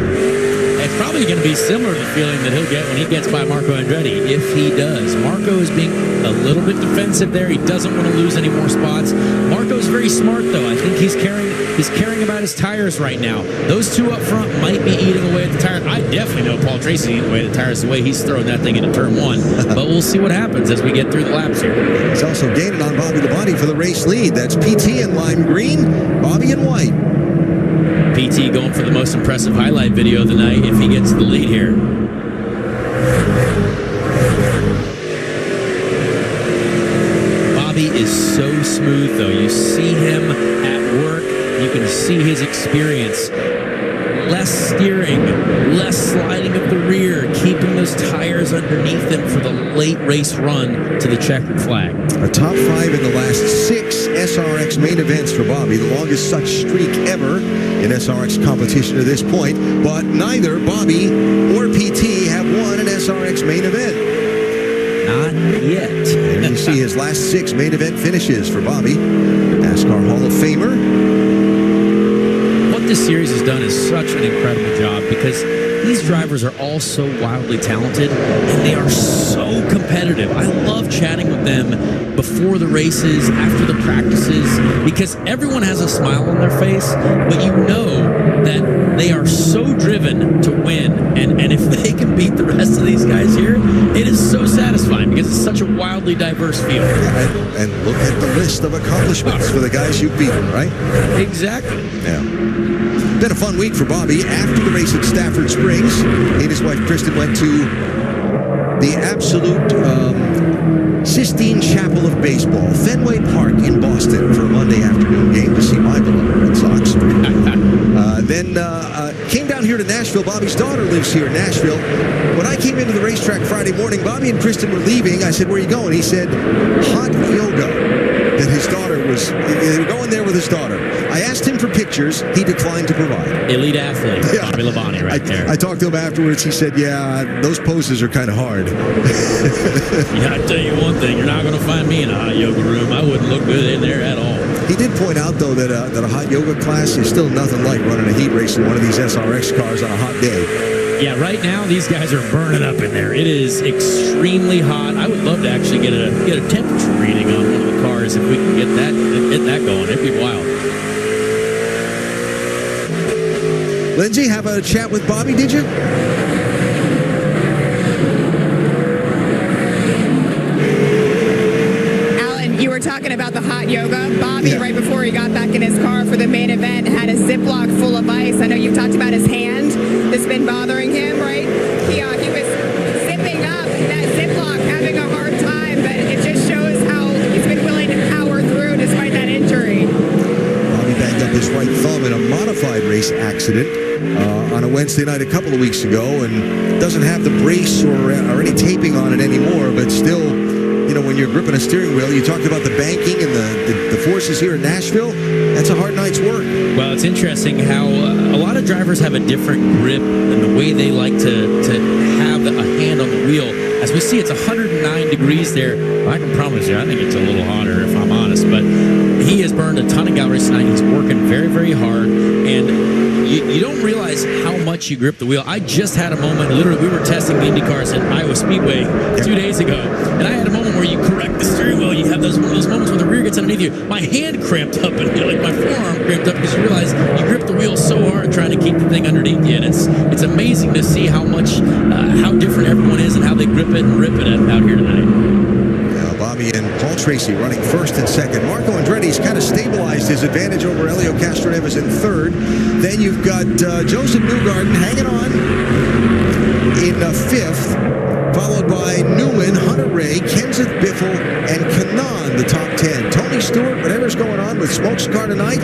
It's probably going to be similar to the feeling that he'll get when he gets by Marco Andretti, if he does. Marco is being a little bit defensive there. He doesn't want to lose any more spots. Marco's very smart, though. I think he's caring about his tires right now. Those two up front might be eating away at the tires. I definitely know Paul Tracy eating away at the tires the way he's throwing that thing into turn 1. But we'll see what happens as we get through the laps here. He's also gaining on Bobby Labonte for the race lead. That's PT in lime green, Bobby in white. PT going for the most impressive highlight video of the night if he gets the lead here. Bobby is so smooth, though. You see him at work. You can see his experience less steering, less sliding of the rear, keeping those tires underneath them for the late race run to the checkered flag. A top 5 in the last 6 SRX main events for Bobby, the longest such streak ever in SRX competition to this point, but neither Bobby or PT have won an SRX main event. Not yet. There you see his last 6 main event finishes for Bobby, NASCAR Hall of Famer. What this series has done is such an incredible job because these drivers are all so wildly talented and they are so competitive. I love chatting with them before the races, after the practices, because everyone has a smile on their face, but you know that they are so driven to win. And if they can beat the rest of these guys here, it is so satisfying because it's such a wildly diverse field. And look at the list of accomplishments for the guys you've beaten, right? Exactly. Yeah. Been a fun week for Bobby. After the race at Stafford Springs, he and his wife Kristen went to the absolute Sistine Chapel of Baseball, Fenway Park in Boston, for a Monday afternoon game to see my beloved Red Sox. Then came down here to Nashville. Bobby's daughter lives here in Nashville. When I came into the racetrack Friday morning, Bobby and Kristen were leaving. I said, "Where are you going?" He said, "Hot yoga." That his daughter they were going there with his daughter. I asked him for pictures. He declined to provide. Elite athlete, Bobby Labonte right there. I talked to him afterwards. He said, "Yeah, those poses are kind of hard." Yeah, I tell you one thing, you're not going to find me in a hot yoga room. I wouldn't look good in there at all. He did point out, though, that a hot yoga class is still nothing like running a heat race in one of these SRX cars on a hot day. Yeah, right now these guys are burning up in there. It is extremely hot. I would love to actually get a temperature reading on one of the cars if we can get that going. It'd be wild. Lindsay, have a chat with Bobby, did you? Alan, you were talking about the hot yoga. Bobby, right before he got back in his car for the main event, had a Ziploc full of ice. I know you've talked about his hand that's been bothering him, right? He was zipping up that Ziploc, having a hard time, but it just shows how he's been willing to power through despite that injury. Bobby banged up his right thumb in a modified race accident on a Wednesday night a couple of weeks ago, and doesn't have the brace or any taping on it anymore, but still, you know, when you're gripping a steering wheel, you talked about the banking and the forces here in Nashville. That's a hard night's work. Well, it's interesting how a lot of drivers have a different grip and the way they like to have a hand on the wheel. As we see, it's 109 degrees there. I can promise you, I think it's a little hotter if I'm honest, but he has burned a ton of calories tonight. He's working very, very hard, and you don't realize how much you grip the wheel. I just had a moment, literally, we were testing the Indy cars at Iowa Speedway 2 days ago, and I had a moment where you correct the steering wheel. You have one of those moments where the rear gets underneath you. My hand cramped up, and like my forearm cramped up because you realize you grip the wheel so hard trying to keep the thing underneath you, and it's amazing to see how much, how different everyone is and how they grip it and rip it out here tonight. Bobby and Paul Tracy running first and second. Marco Andretti's kind of stabilized his advantage over Helio Castroneves in third. Then you've got Joseph Newgarden hanging on in fifth, followed by Newman, Hunter Ray, Kenseth Biffle, and Kanaan, the top 10. Tony Stewart, whatever's going on with Smoke's car tonight,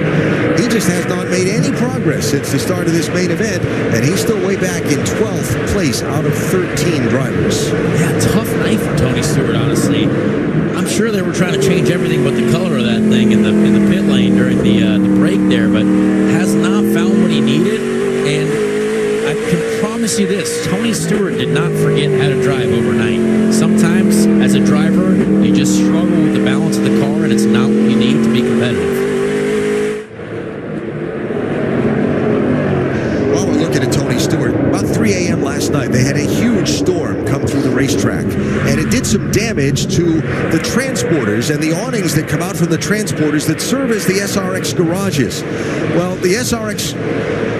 he just has not made any progress since the start of this main event, and he's still way back in 12th place out of 13 drivers. Yeah, tough night for Tony Stewart, honestly. I'm sure they were trying to change everything but the color of that thing in the pit lane during the break there, but has not found what he needed. And I can promise you this, Tony Stewart did not forget how to drive overnight. Sometimes, as a driver, you just struggle with the balance of the car, and it's not what you need to be competitive. While we're looking at Tony Stewart, about 3 a.m. last night, they had a huge storm come through the racetrack, and it did some damage to the transporters and the awnings that come out from the transporters that serve as the SRX garages. Well, the SRX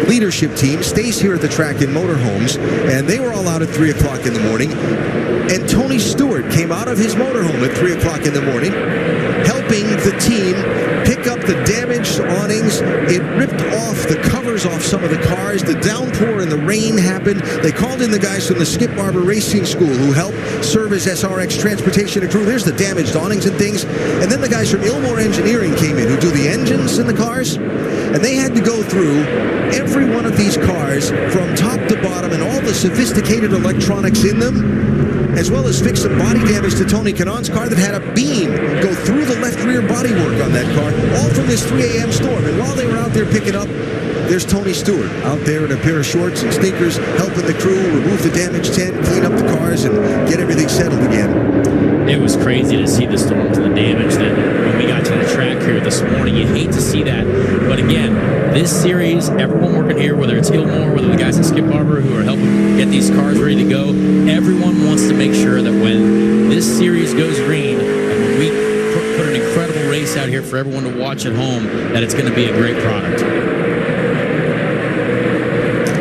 leadership team stays here at the track in motorhomes, and they were all out at 3 o'clock in the morning, and Tony Stewart came out of his motorhome at 3 o'clock in the morning, helping the team pick pick up the damaged awnings. It ripped off the covers off some of the cars. The downpour and the rain happened. They called in the guys from the Skip Barber Racing School who helped serve as SRX transportation and crew. There's the damaged awnings and things. And then the guys from Ilmore Engineering came in who do the engines in the cars. And they had to go through every one of these cars from top to bottom and all the sophisticated electronics in them, as well as fix some body damage to Tony Kanon's car that had a beam go through the left rear bodywork on that car, all from this 3 a.m. storm. And while they were out there picking up, there's Tony Stewart out there in a pair of shorts and sneakers, helping the crew remove the damaged tent, clean up the cars, and get everything settled again. It was crazy to see the storms and the damage that when we got to the track here this morning. You hate to see that. But again, this series, everyone working here, whether it's Ilmore, whether the guys at Skip Barber who are helping get these cars ready to go, everyone wants to make sure that when this series goes green, and we put an incredible race out here for everyone to watch at home, that it's going to be a great product.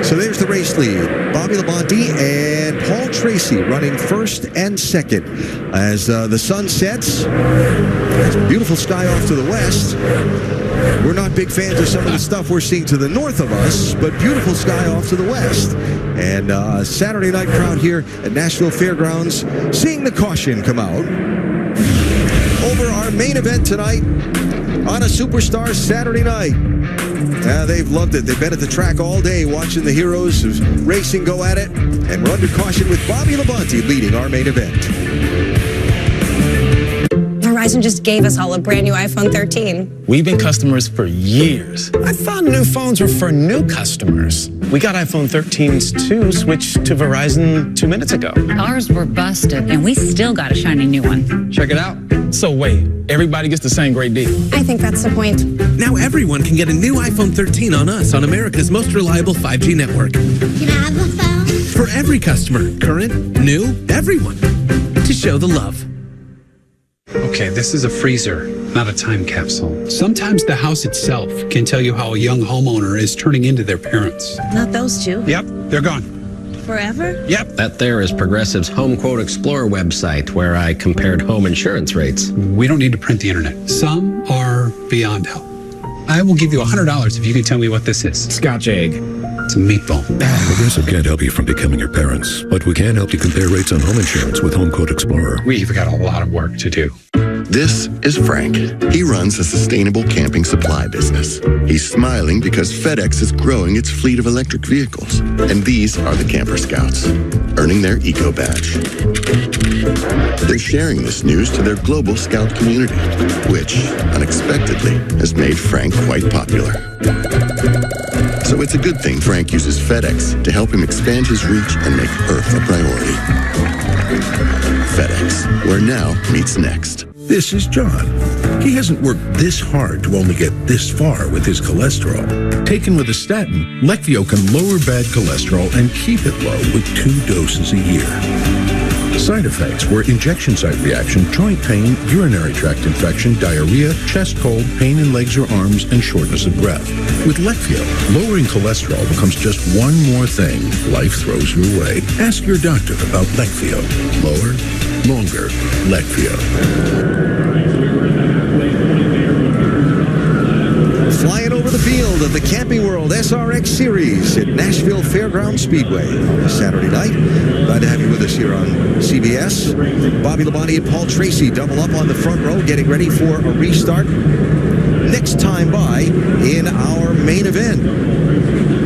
So there's the race lead. Bobby Labonte and Paul Tracy running first and second. As the sun sets, there's a beautiful sky off to the west. We're not big fans of some of the stuff we're seeing to the north of us, but beautiful sky off to the west. And Saturday night crowd here at Nashville Fairgrounds, seeing the caution come out. Over our main event tonight on a Superstar Saturday night. They've loved it. They've been at the track all day watching the heroes of racing go at it. And we're under caution with Bobby Labonte leading our main event. Verizon just gave us all a brand new iPhone 13. We've been customers for years. I thought new phones were for new customers. We got iPhone 13s too, switched to Verizon 2 minutes ago. Ours were busted, and we still got a shiny new one. Check it out. So wait, everybody gets the same great deal. I think that's the point. Now everyone can get a new iPhone 13 on us on America's most reliable 5G network. Can I have a phone? For every customer, current, new, everyone, to show the love. Okay, this is a freezer, not a time capsule. Sometimes the house itself can tell you how a young homeowner is turning into their parents. Not those two. Yep, they're gone. Forever? Yep. That there is Progressive's Home Quote Explorer website where I compared home insurance rates. We don't need to print the internet. Some are beyond help. I will give you $100 if you can tell me what this is. Scotch egg. It's a meatball. Progressive can't help you from becoming your parents, but we can help you compare rates on home insurance with Home Quote Explorer. We've got a lot of work to do. This is Frank. He runs a sustainable camping supply business. He's smiling because FedEx is growing its fleet of electric vehicles. And these are the Camper Scouts, earning their Eco Badge. They're sharing this news to their global Scout community, which, unexpectedly, has made Frank quite popular. So it's a good thing Frank uses FedEx to help him expand his reach and make Earth a priority. FedEx, where now meets next. This is John. He hasn't worked this hard to only get this far with his cholesterol. Taken with a statin, Leqvio can lower bad cholesterol and keep it low with 2 doses a year. Side effects were injection site reaction, joint pain, urinary tract infection, diarrhea, chest cold, pain in legs or arms, and shortness of breath. With Leqvio, lowering cholesterol becomes just one more thing life throws your way. Ask your doctor about Leqvio. Lower, longer, Leqvio. Flying over the field of the Camping World SRX Series at Nashville Fairgrounds Speedway Saturday night. Glad to have you with us here on CBS. Bobby Labonte and Paul Tracy double up on the front row, getting ready for a restart next time by in our main event.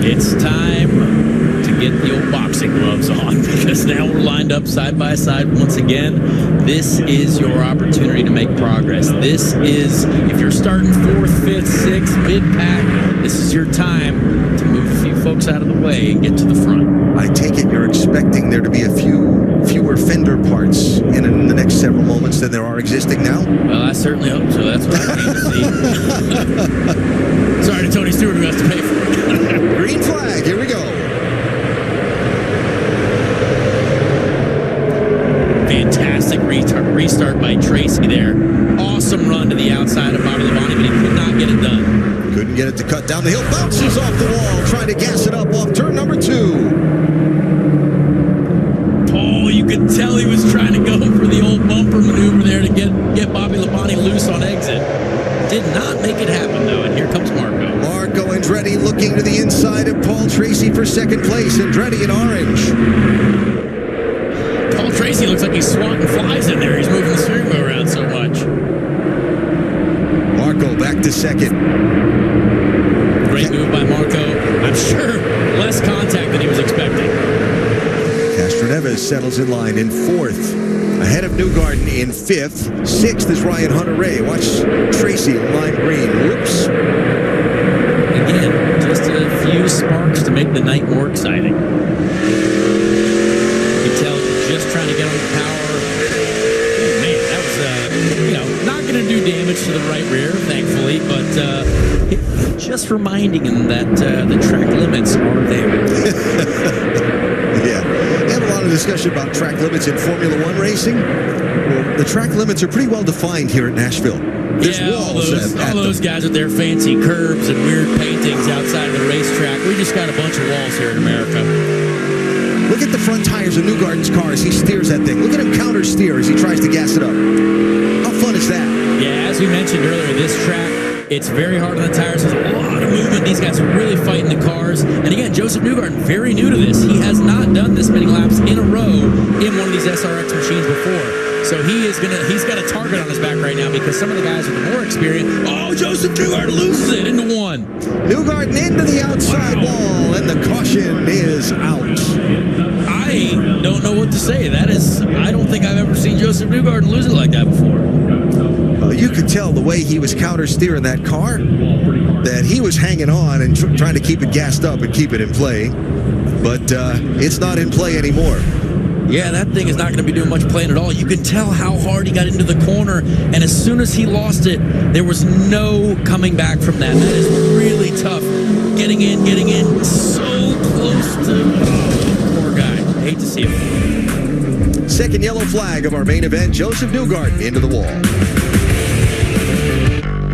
It's time to get the old boxing gloves on because now we're lined up side by side once again. This is your opportunity to make progress. This is, if you're starting 4th, 5th, 6th, mid-pack, this is your time to move a few folks out of the way and get to the front. I take it you're expecting there to be fewer fender parts in the next several moments than there are existing now? Well, I certainly hope so. That's what I need to see. Sorry to Tony Stewart who has to pay for it. Green flag, here we go. Fantastic restart by Tracy there. Awesome run to the outside of Bobby Labonte, but he could not get it done. Couldn't get it to cut down the hill. Bounces off the wall, trying to gas it up off turn number 2. Oh, you could tell he was trying to go for the old bumper maneuver there to get Bobby Labonte loose on exit. Did not make it happen. second place, Andretti in orange. Paul Tracy looks like he's swatting flies in there. He's moving the steering wheel around so much. Marco back to second. Great move by Marco. I'm sure less contact than he was expecting. Castroneves settles in line in fourth. Ahead of Newgarden in fifth. Sixth is Ryan Hunter-Reay. Watch Tracy, lime green. Whoops. Again, just a few sparks to make the night more exciting. You can tell just trying to get on the power. Oh, man, that was, not going to do damage to the right rear, thankfully, but just reminding him that the track limits are there. Yeah. They have a lot of discussion about track limits in Formula One racing. Well, the track limits are pretty well defined here at Nashville. There's walls all those guys with their fancy curves and weird paintings outside of the racetrack. We just got a bunch of walls here in America. Look at the front tires of Newgarden's car as he steers that thing. Look at him counter steer as he tries to gas it up. How fun is that? Yeah, as we mentioned earlier, this track, it's very hard on the tires. There's a lot of movement. These guys are really fighting the cars. And again, Joseph Newgarden, very new to this. He has not done this many laps in a row in one of these SRX machines before. So he's got a target on his back right now because some of the guys with the more experience. Oh, Joseph Newgarden loses it into one. Newgarden into the outside wall, and the caution is out. I don't know what to say. I don't think I've ever seen Joseph Newgarden lose it like that before. You could tell the way he was counter steering that car that he was hanging on and trying to keep it gassed up and keep it in play. But it's not in play anymore. Yeah, that thing is not going to be doing much playing at all. You can tell how hard he got into the corner, and as soon as he lost it, there was no coming back from that. That is really tough. Getting in, so close to... Oh, poor guy. Hate to see him. Second yellow flag of our main event, Joseph Newgarden into the wall.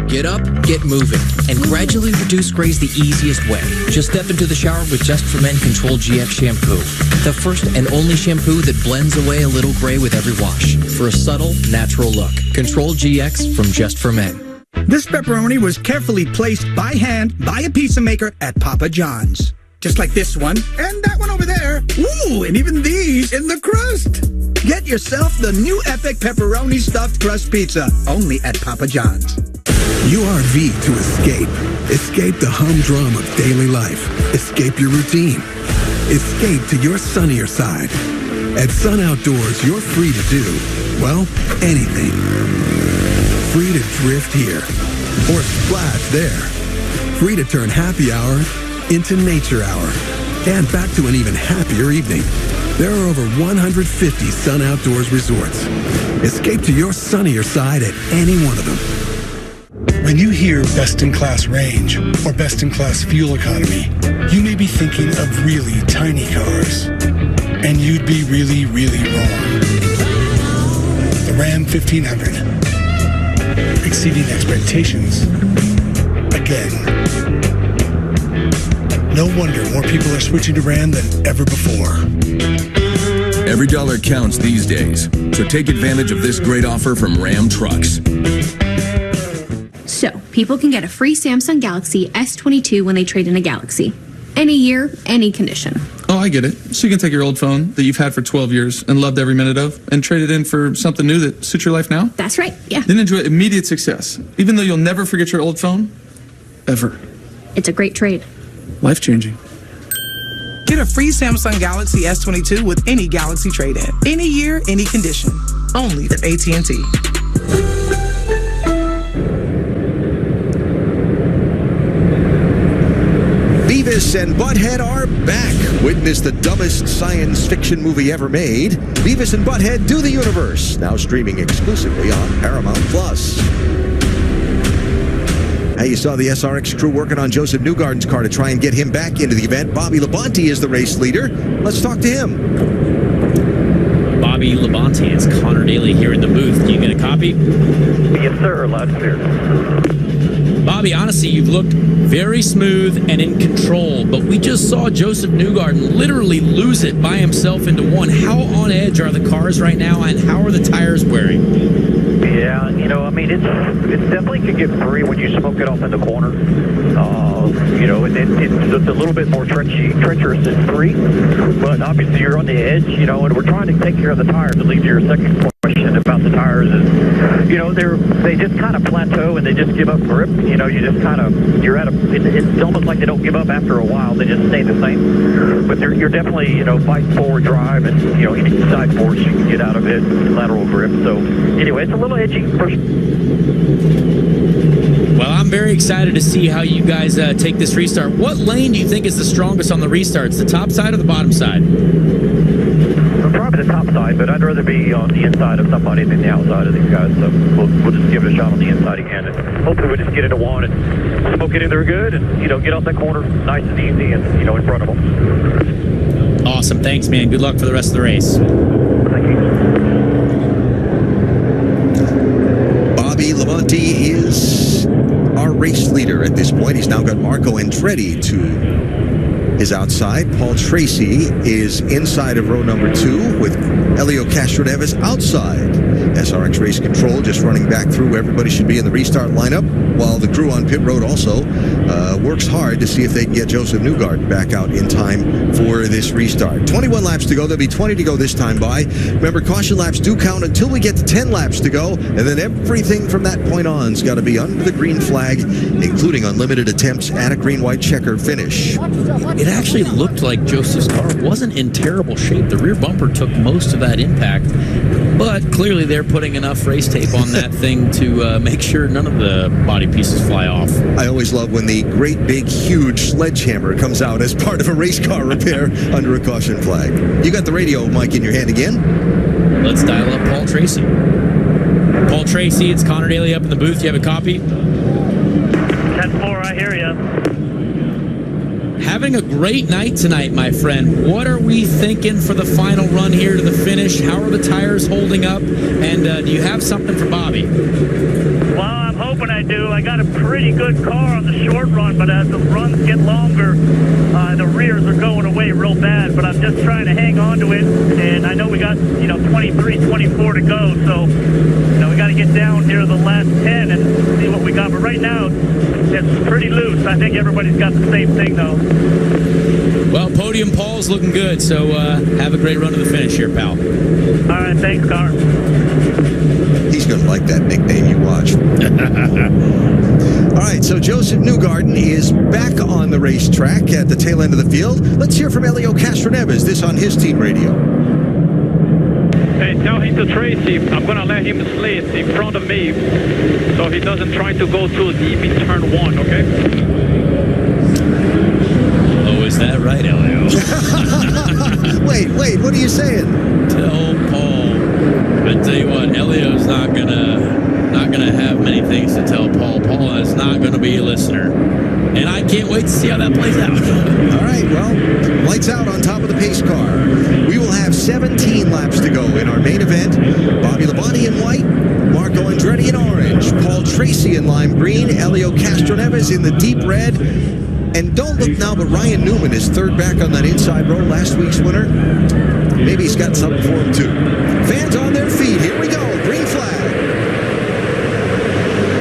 Get up, get moving, and gradually reduce grays the easiest way. Just step into the shower with Just for Men Control GX shampoo. The first and only shampoo that blends away a little gray with every wash for a subtle, natural look. Control GX from Just for Men. This pepperoni was carefully placed by hand by a pizza maker at Papa John's. Just like this one, and that one over there. Ooh, and even these in the crust. Get yourself the new Epic Pepperoni Stuffed Crust Pizza, only at Papa John's. URV to escape. Escape the humdrum of daily life. Escape your routine. Escape to your sunnier side. At Sun Outdoors, you're free to do, well, anything. Free to drift here or splash there. Free to turn happy hour into nature hour and back to an even happier evening. There are over 150 Sun Outdoors resorts. Escape to your sunnier side at any one of them. When you hear best-in-class range or best-in-class fuel economy, you may be thinking of really tiny cars. And you'd be really, really wrong. The Ram 1500. Exceeding expectations. Again. No wonder more people are switching to Ram than ever before. Every dollar counts these days, so take advantage of this great offer from Ram Trucks. So, people can get a free Samsung Galaxy S22 when they trade in a Galaxy. Any year, any condition. Oh, I get it. So you can take your old phone that you've had for 12 years and loved every minute of and trade it in for something new that suits your life now? That's right, yeah. Then enjoy immediate success, even though you'll never forget your old phone, ever. It's a great trade. Life-changing. Get a free Samsung Galaxy S22 with any Galaxy trade-in. Any year, any condition. Only at AT&T. Beavis and Butthead are back. Witness the dumbest science fiction movie ever made. Beavis and Butthead Do the Universe. Now streaming exclusively on Paramount+. Hey, you saw the SRX crew working on Joseph Newgarden's car to try and get him back into the event. Bobby Labonte is the race leader. Let's talk to him. Bobby Labonte, it's Connor Daly here in the booth. Can you get a copy? Yes, sir. Loud and clear. Bobby, honestly, you've looked very smooth and in control, but we just saw Joseph Newgarden literally lose it by himself into one. How on edge are the cars right now, and how are the tires wearing? Yeah, you know, I mean, it definitely can get free when you smoke it off in the corner. You know, it's a little bit more treacherous than free, but obviously you're on the edge, you know, and we're trying to take care of the tires. It leads to your second question about the tires is, you know, they just kind of plateau and they just give up grip. You know, you just kind of, you're at it's almost like they don't give up after a while. They just stay the same. But you're definitely, you know, fighting forward drive and, you know, any side force you can get out of it, lateral grip. So anyway, it's a little edgy. Well, I'm very excited to see how you guys take this restart. What lane do you think is the strongest on the restarts, the top side or the bottom side? Probably the top side, but I'd rather be on the inside of somebody than the outside of these guys. So we'll just give it a shot on the inside again, and hopefully we'll just get into one and smoke it in there good, and, you know, get off that corner nice and easy, and, you know, in front of them. Awesome. Thanks, man. Good luck for the rest of the race. Thank you. Bobby Labonte is our race leader at this point. He's now got Marco Andretti to his outside. Paul Tracy is inside of row number 2 with Elio Castroneves outside. SRX Race Control just running back through. Everybody should be in the restart lineup, while the crew on pit road also works hard to see if they can get Joseph Newgarden back out in time for this restart. 21 laps to go. There'll be 20 to go this time by. Remember, caution laps do count until we get to 10 laps to go, and then everything from that point on has got to be under the green flag, including unlimited attempts at a green-white checker finish. It actually looked like Joseph's car wasn't in terrible shape. The rear bumper took most of that impact, but clearly they're putting enough race tape on that thing to make sure none of the body pieces fly off. I always love when the great big huge sledgehammer comes out as part of a race car repair under a caution flag. You got the radio mic in your hand again? Let's dial up Paul Tracy. Paul Tracy, it's Connor Daly up in the booth. You have a copy? 10-4, I hear you. Having a great night tonight, my friend. What are we thinking for the final run here to the finish? How are the tires holding up? And do you have something for Bobby? Well, I'm hoping I do. I got a pretty good car on the short run, but as the runs get longer, the rears are going away real bad. But I'm just trying to hang on to it. And I know we got, 23, 24 to go. So, we got to get down near the last 10 and see what we got. But right now, it's pretty loose. I think everybody's got the same thing, though. Well, Podium Paul's looking good, so have a great run to the finish here, pal. All right, thanks, Connor. He's going to like that nickname, you watch. All right, so Joseph Newgarden is back on the racetrack at the tail end of the field. Let's hear from Elio Castroneves, this on his team radio. Hey, tell him to Tracy, I'm going to let him slip in front of me so he doesn't try to go too deep in turn 1, okay? Oh, is that right, Elio? Wait, what are you saying? Tell Paul. I tell you what, Elio's not gonna have many things to tell Paul. Paul is not gonna be a listener. And I can't wait to see how that plays out. All right, well, lights out on top of the pace car. We will have 17 laps to go in our main event. Bobby Labonte in white, Marco Andretti in orange, Paul Tracy in lime green, Elio Castroneves in the deep red. And don't look now, but Ryan Newman is third back on that inside row, last week's winner. Maybe he's got something for him, too. Fans on their feet. Here we go. Green flag.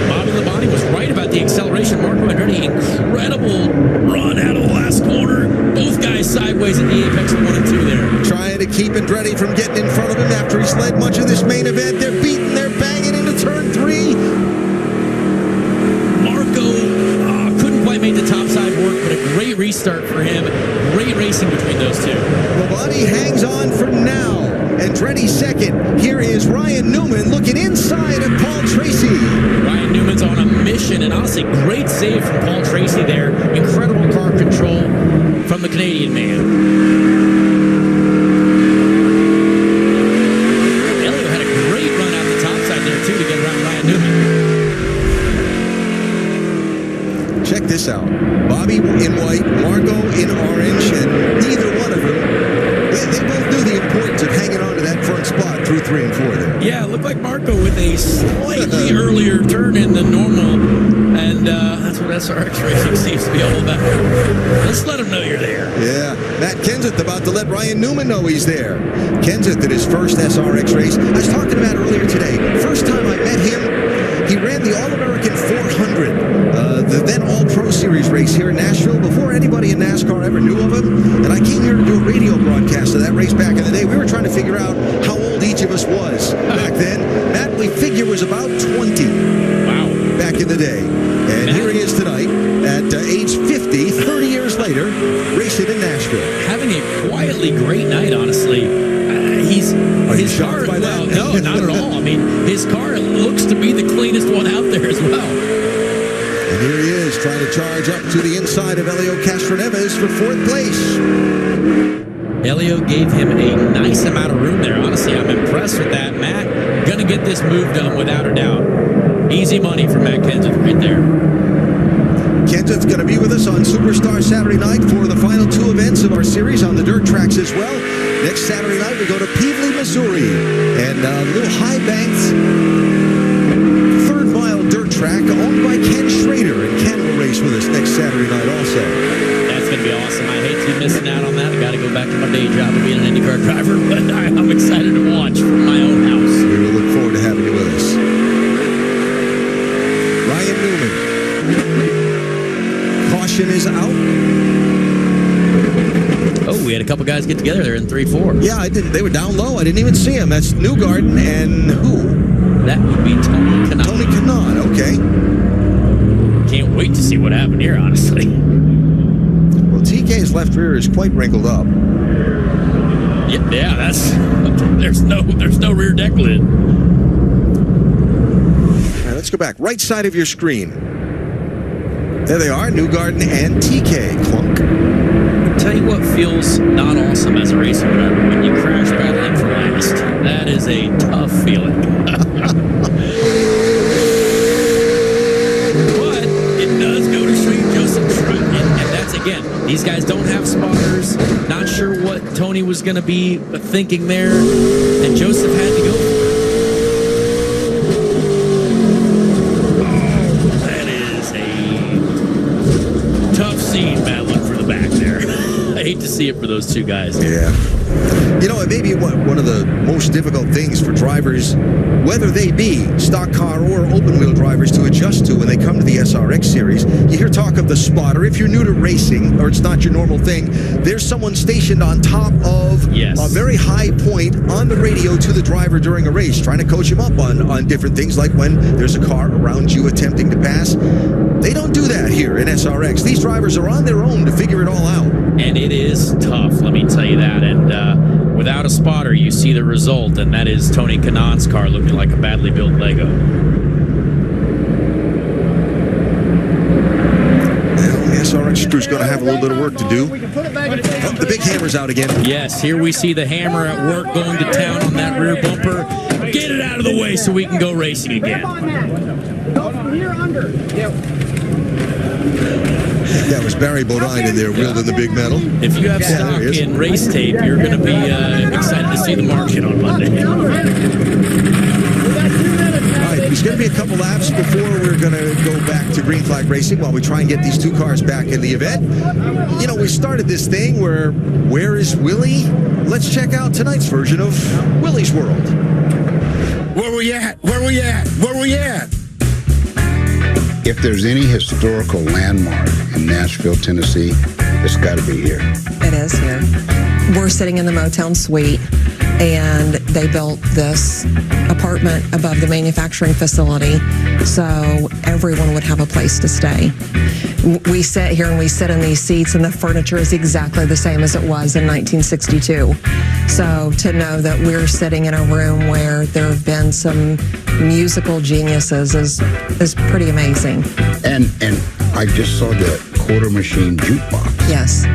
Bobby Labonte was right about the acceleration. Marco Andretti, incredible run out of the last corner. Both guys sideways at the apex of 1 and 2 there. Trying to keep Andretti from getting in front of him after he's led much of this main event. They're beating, they're banging into turn 3. Marco couldn't quite make the top side work, but a great restart for him. Great racing between those two. Labonte hangs on for now. Andretti second. Here is Ryan Newman looking inside of Paul Tracy. Ryan Newman's on a mission, and honestly, great save from Paul Tracy there. Incredible car control from the Canadian man. Elio had a great run out the top side there, too, to get around Ryan Newman. Check this out. Bobby in white, Marco in orange, and neither one of them, they both knew the importance of hanging on to that front spot through 3 and 4 there. Yeah, it looked like Marco with a slightly earlier turn in than normal, and and that's what SRX racing seems to be all about. Let's let them know you're there. Yeah, Matt Kenseth about to let Ryan Newman know he's there. Kenseth at his first SRX race. I was talking to Matt earlier today. First time I met him, he ran the All-American 400, the then All-Pro Series race here in Nashville before anybody in NASCAR ever knew of him. And I came here to do a radio broadcast of that race back in the day. We were trying to figure out how old each of us was back then. Matt, we figure, was about 20. Wow. Back in the day. And here he is tonight at age 50, 30 years later, racing in Nashville. Having a quietly great night, honestly. Are you shocked by that? No, not at all. I mean, his car looks to be the cleanest one out there as well. And here he is, trying to charge up to the inside of Helio Castroneves for 4th place. Helio gave him a nice amount of room there. Honestly, I'm impressed with that. Matt, gonna get this move done without a doubt. Easy money for Matt Kenseth right there. Kenseth's going to be with us on Superstar Saturday night for the final 2 events of our series on the dirt tracks as well. Next Saturday night, we go to Pevely, Missouri, and a little high-banked 3rd-mile dirt track owned by Ken Schrader, and Ken will race with us next Saturday night also. That's going to be awesome. I hate to be missing out on that. I got to go back to my day job of being an IndyCar driver, but I'm excited to watch from my own house. We will look forward to having you with us. Ryan Newman. Caution is out. Oh, we had a couple guys get together there in 3-4. Yeah, I didn't. They were down low. I didn't even see them. That's Newgarden and who? That would be Tony Kanaan. Tony Kanaan, okay. Can't wait to see what happened here, honestly. Well, TK's left rear is quite wrinkled up. Yeah, that's there's no rear deck lid. All right, let's go back. Right side of your screen. There they are, Newgarden and TK Clunk. Tell you what feels not awesome as a racing driver when you crash battling for last. That is a tough feeling. But it does go to show you Joseph's right. And that's, again, these guys don't have spotters. Not sure what Tony was going to be thinking there. And Joseph had to go for it. I hate to see it for those two guys. Yeah. You know, it may be one of the most difficult things for drivers, whether they be stock car or open-wheel drivers, to adjust to when they come to the SRX series. You hear talk of the spotter. If you're new to racing, or it's not your normal thing, there's someone stationed on top of a very high point on the radio to the driver during a race, trying to coach him up on different things, like when there's a car around you attempting to pass. They don't do that here in SRX. These drivers are on their own to figure it all out. And it is tough, let me tell you that. And without a spotter, you see the result, and that is Tony Kanaan's car looking like a badly built Lego. Well, the SRX crew's going to have a little bit of work to do. Oh, the big hammer's out again. Yes, here we see the hammer at work going to town on that rear bumper. Get it out of the way so we can go racing again. Go from here under. That was Barry Bodine in there wielding the big metal. If you have stock in race tape, you're going to be excited to see the market on Monday. All right, there's going to be a couple laps before we're going to go back to green flag racing while we try and get these 2 cars back in the event. You know, we started this thing where is Willie? Let's check out tonight's version of Willie's World. Where we at? Where we at? Where we at? If there's any historical landmark in Nashville, Tennessee, it's got to be here. It is here. We're sitting in the Motown suite, and they built this apartment above the manufacturing facility so everyone would have a place to stay. We sit here and we sit in these seats, and the furniture is exactly the same as it was in 1962. So to know that we're sitting in a room where there have been some musical geniuses is pretty amazing. And I just saw the quarter machine jukebox. Yes.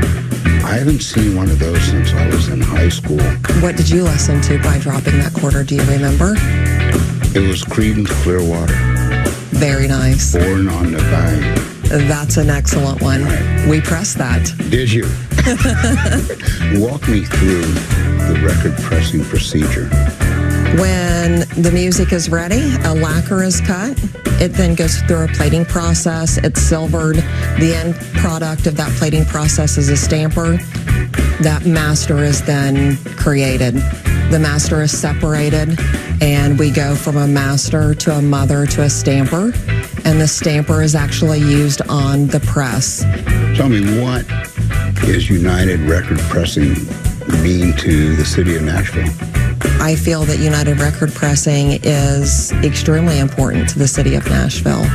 I haven't seen one of those since I was in high school. What did you listen to by dropping that quarter? Do you remember? It was Creedence Clearwater. Very nice. Born on the Vine. That's an excellent one. Right. We pressed that. Did you? Walk me through the record pressing procedure. When the music is ready, a lacquer is cut. It then goes through a plating process. It's silvered. The end product of that plating process is a stamper. That master is then created. The master is separated, and we go from a master to a mother to a stamper, and the stamper is actually used on the press. Tell me, what is United Record Pressing mean to the city of Nashville? I feel that United Record Pressing is extremely important to the city of Nashville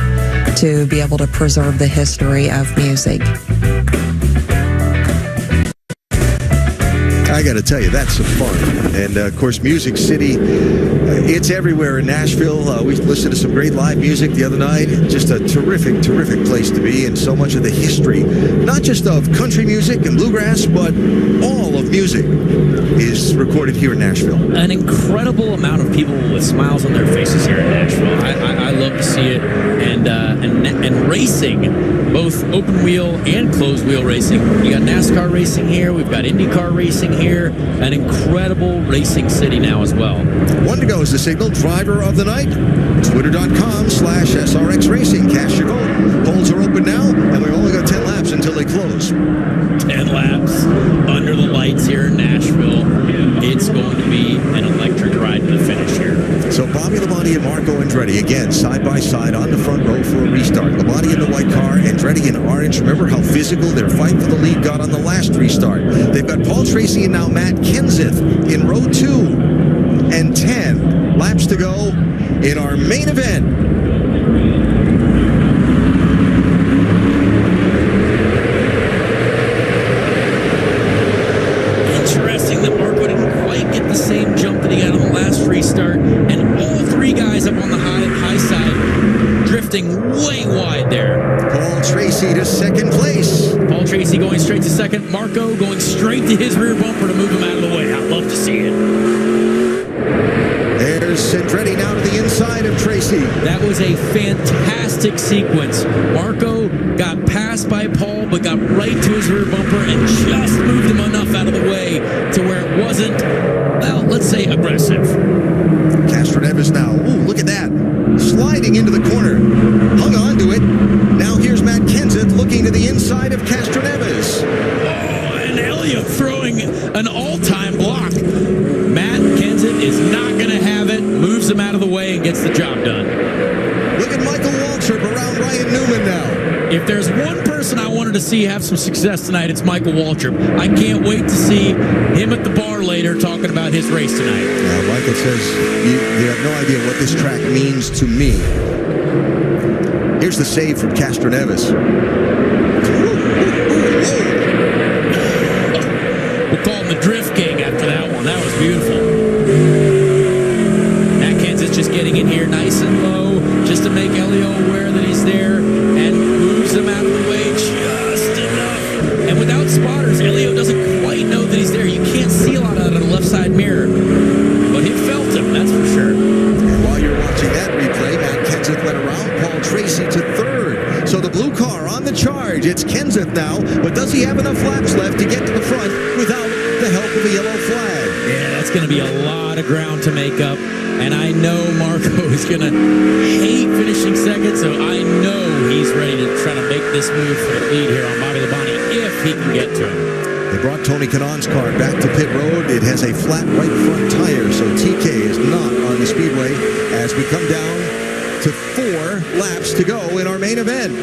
to be able to preserve the history of music. I got to tell you, that's some fun. And, of course, Music City, it's everywhere in Nashville. We listened to some great live music the other night. Just a terrific, terrific place to be. And so much of the history, not just of country music and bluegrass, but all of music is recorded here in Nashville. An incredible amount of people with smiles on their faces here in Nashville. I love to see it. And racing, both open wheel and closed wheel racing. You got NASCAR racing here. We've got IndyCar racing here. An incredible racing city now as well. One to go is the signal. Driver of the night. Twitter.com/SRX Racing. Cast your vote. Polls are open now, and we've only got 10 laps until they close. 10 laps under the lights here in Nashville. It's going to be an electric ride to the finish here. So Bobby Labonte and Marco Andretti again side by side on the front row for a restart. Labonte in the white car, Andretti in orange. Remember how physical their fight for the lead got on the last restart. They've got Paul Tracy and now Matt Kenseth in row 2 and 10 laps to go in our main event. Interesting that Marco didn't quite get the same jump that he got on the last restart, and all three guys up on the high side drifting way wide there. Paul Tracy to second place. Paul Tracy going straight to second. Marco going straight to his rear bumper to move him out of the way. I'd love to see it. There's Andretti now to the inside of Tracy. That was a fantastic sequence. Marco got passed by Paul, but got right to his rear bumper and just moved him enough out of the way to where it wasn't, well, let's say aggressive. Castroneves now. Ooh, look at that. Sliding into the corner. Hung on to it. Now here's Matt Kenseth looking to the inside of Castroneves. Oh, and Elliott throwing an all-time block. Matt Kenseth is not going to have it. Moves him out of the way and gets the job done. Look at Michael Waltrip around Ryan Newman now. If there's one person I wanted to see have some success tonight, it's Michael Waltrip. I can't wait to see him at the bar later talking about his race tonight. Michael says, you have no idea what this track means to me. Here's the save from Castroneves. We'll call him the Drift King after that one. That was beautiful. Matt Kenseth just getting in here nice and low just to make Elio aware that he's there and moves him out of the way just enough. And without spotters, Elio doesn't quite know that he's there. You can't see a lot out of the left side mirror, but he felt him, that's for sure. And while you're watching that replay, Matt Kenseth went around Paul Tracy to third. So the blue car on the charge. It's Kenseth now, but does he have enough laps left to get to the front without the help of a yellow flag? Yeah, that's going to be a lot of ground to make up. And I know Marco is going to hate finishing second, so I know he's ready to try to make this move for the lead here on Bobby Labonte if he can get to him. They brought Tony Kanon's car back to pit road. It has a flat right front tire, so TK is not on the Speedway as we come down to 4 laps to go in our main event.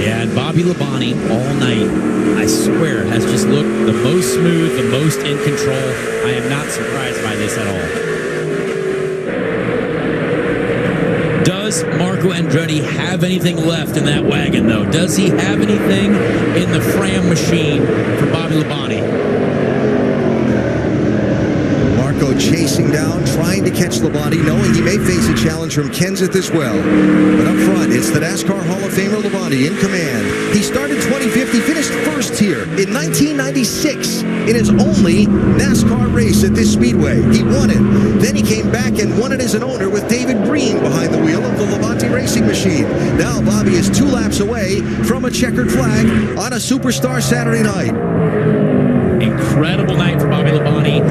Yeah, and Bobby Labonte all night, I swear, has just looked the most smooth, the most in control. I am not surprised by this at all. Does Marco Andretti have anything left in that wagon, though? Does he have anything in the Fram machine for Bobby Labonte? Marco chasing down, trying to catch Labonte, knowing he may face a challenge from Kenseth as well. But up front, it's the NASCAR Hall of Famer Labonte in command. He started 25th. He finished first here in 1996 in his only NASCAR race at this Speedway. He won it. Then he came back and won it as an owner with David Breen behind the wheel of the Labonte racing machine. Now Bobby is 2 laps away from a checkered flag on a Superstar Saturday night. Incredible night for Bobby Labonte.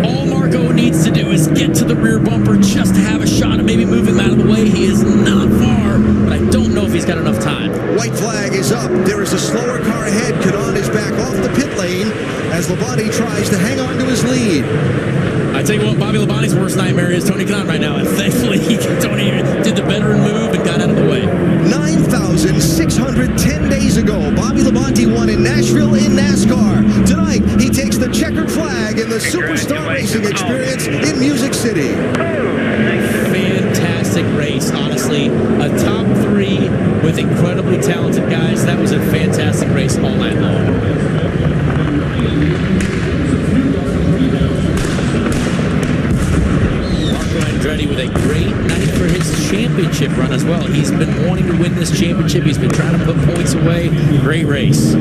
All Marco needs to do is get to the rear bumper just to have a shot of maybe moving him out of the way. He is not far, but I don't know if he's got enough time. White flag is up. There is a slower car ahead. Canon is back off the pit lane as Labonte tries to hang on to his lead. I tell you what, Bobby Labonte's worst nightmare is Tony Canon right now. And thankfully, Tony did the veteran move and got out of the way. 9,610 days ago, Bobby Labonte won in Nashville in NASCAR. Tonight, he takes the checkered flag in the Superstar Racing Experience in Music City. Fantastic race, honestly. A top 3 with incredibly talented guys. That was a fantastic race all night long. Andretti with a great night for his championship run as well. He's been wanting to win this championship. He's been trying to put points away. Great race.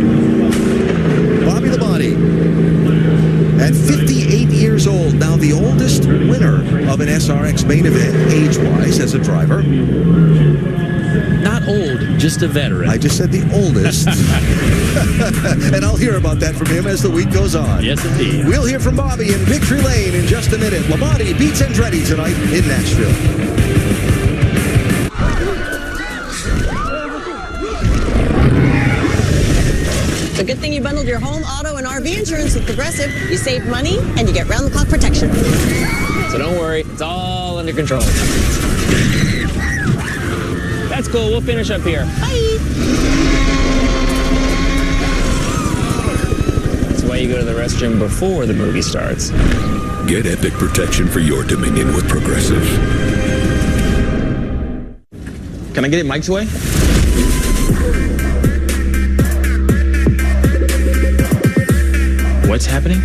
Bobby Labonte, at 58 years old, now the oldest winner of an SRX main event, age-wise, as a driver. Not old, just a veteran. I just said the oldest. And I'll hear about that from him as the week goes on. Yes, indeed. We'll hear from Bobby in Victory Lane in just a minute. Labonte beats Andretti tonight in Nashville. It's a good thing you bundled your home, auto, and RV insurance with Progressive. You save money, and you get round-the-clock protection. So don't worry, it's all under control. That's cool, we'll finish up here. Bye! That's why you go to the restroom before the movie starts. Get epic protection for your Dominion with Progressive. Can I get it Mike's way? What's happening?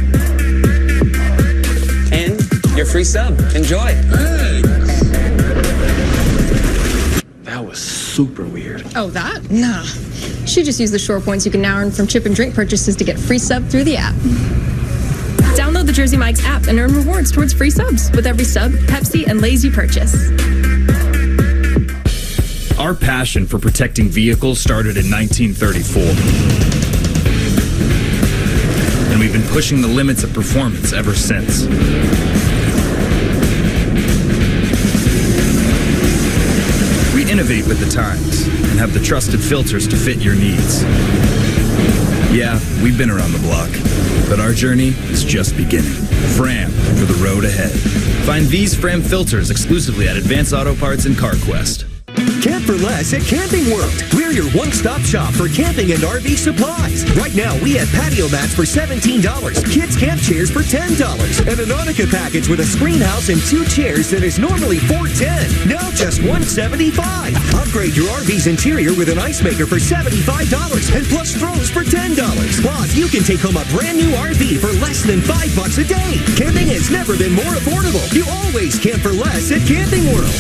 And your free sub. Enjoy. Hey! That was super weird. Oh, that? Nah. You should just use the Shore Points you can now earn from chip and drink purchases to get free sub through the app. Download the Jersey Mike's app and earn rewards towards free subs with every sub, Pepsi, and Lay's you purchase. Our passion for protecting vehicles started in 1934. And we've been pushing the limits of performance ever since. We innovate with the times and have the trusted filters to fit your needs. Yeah, we've been around the block, but our journey is just beginning. Fram for the road ahead. Find these Fram filters exclusively at Advanced Auto Parts and CarQuest. Camp for less at Camping World. We're your one-stop shop for camping and RV supplies. Right now, we have patio mats for $17, kids camp chairs for $10, and a Nautica package with a screen house and 2 chairs that is normally $410. Now just $175. Upgrade your RV's interior with an ice maker for $75 and plus throws for $10. Plus, you can take home a brand new RV for less than $5 a day. Camping has never been more affordable. You always camp for less at Camping World.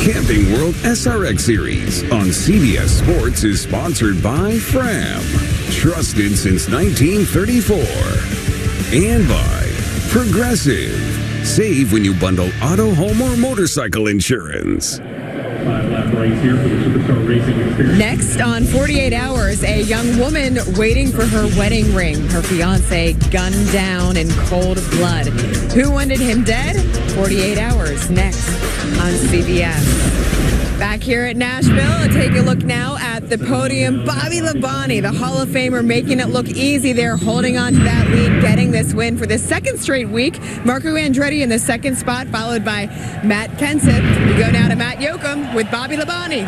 Camping World SRX Series on CBS Sports is sponsored by Fram, trusted since 1934, and by Progressive. Save when you bundle auto, home, or motorcycle insurance. Next on 48 Hours, a young woman waiting for her wedding ring. Her fiancé gunned down in cold blood. Who wanted him dead? 48 Hours next on CBS. Back here at Nashville, take a look now at the podium. Bobby Labonte, the Hall of Famer, making it look easy there, holding on to that lead, getting this win for the second straight week. Marco Andretti in the second spot, followed by Matt Kenseth. We go now to Matt Yoakum with Bobby Labonte.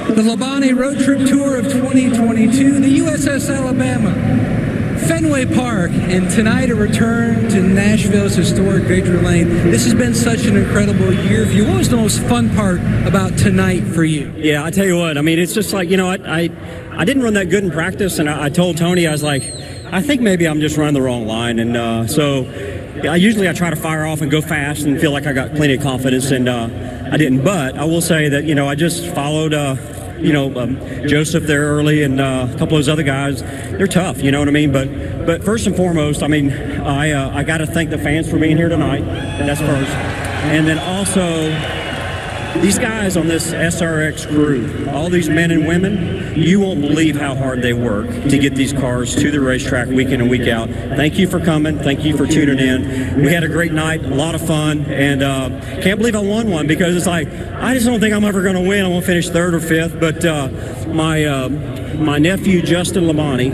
The Labonte Road Trip Tour of 2022, the USS Alabama, Fenway Park, and tonight a return to Nashville's historic Victory Lane. This has been such an incredible year for you. What was the most fun part about tonight for you? Yeah, I tell you what, I mean, it's just like, you know, I didn't run that good in practice, and I told Tony, I was like, I think maybe I'm just running the wrong line, and so I try to fire off and go fast and feel like I got plenty of confidence, and I didn't. But I will say that, you know, I just followed Joseph there early and a couple of those other guys. They're tough, you know what I mean? But first and foremost, I mean, I got to thank the fans for being here tonight. That's first. And then also, these guys on this SRX crew, all these men and women, you won't believe how hard they work to get these cars to the racetrack week in and week out. Thank you for coming. Thank you for tuning in. We had a great night, a lot of fun, and can't believe I won one because it's like, I just don't think I'm ever going to win. I won't finish third or fifth, but my nephew, Justin Labonte,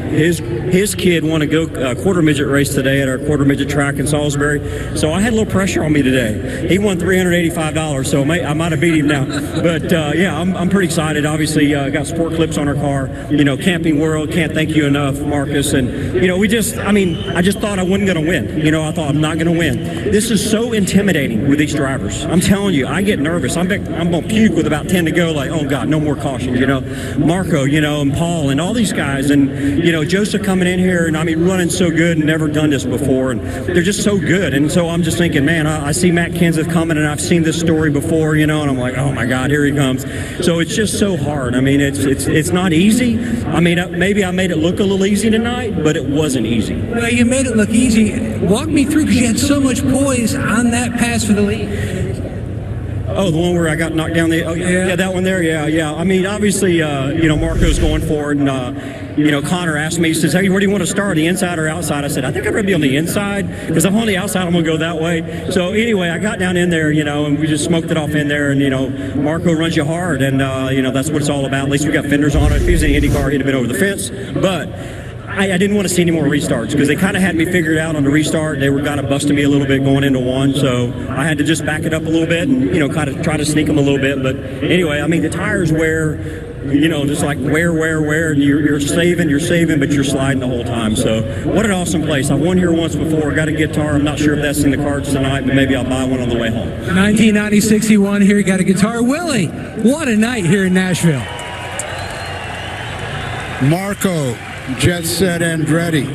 his kid won a quarter midget race today at our quarter midget track in Salisbury, so I had a little pressure on me today. He won $385, so I might have beat him now. But yeah, I'm pretty excited. Obviously, got sport clips on our car. Camping World, can't thank you enough, Marcus. And I just thought I wasn't going to win. I thought I'm not going to win. This is so intimidating with these drivers. I'm telling you, I get nervous. I'm going to puke with about 10 to go. Like, oh God, no more cautions. Marco, and Paul and all these guys, and Joseph coming in here and running so good and never done this before, and they're just so good. And so I'm just thinking, man, I see Matt Kenseth coming, and I've seen this story before, and I'm like, oh my God, here he comes. So it's just so hard. It's not easy. Maybe I made it look a little easy tonight, but it wasn't easy. Well, you made it look easy. Walk me through, because you had so much poise on that pass for the lead. Oh, the one where I got knocked down. Yeah, that one there. Yeah. Obviously, Marco's going forward, and Connor asked me. He says, "Hey, where do you want to start? The inside or outside?" I said, "I think I'd rather be on the inside because I'm on the outside. I'm gonna go that way." So anyway, I got down in there, and we just smoked it off in there. And Marco runs you hard, and that's what it's all about. At least we got fenders on it. If he was in the IndyCar, he'd have been over the fence, but I didn't want to see any more restarts because they kind of had me figured out on the restart. They were kind of busting me a little bit going into one, so I had to just back it up a little bit and kind of try to sneak them a little bit. But anyway, the tires wear, just like wear, and you're saving, but you're sliding the whole time. So what an awesome place! I've won here once before. Got a guitar. I'm not sure if that's in the cards tonight, but maybe I'll buy one on the way home. 1996, he won here. Got a guitar. Willie, what a night here in Nashville. Marco, Jet Set Andretti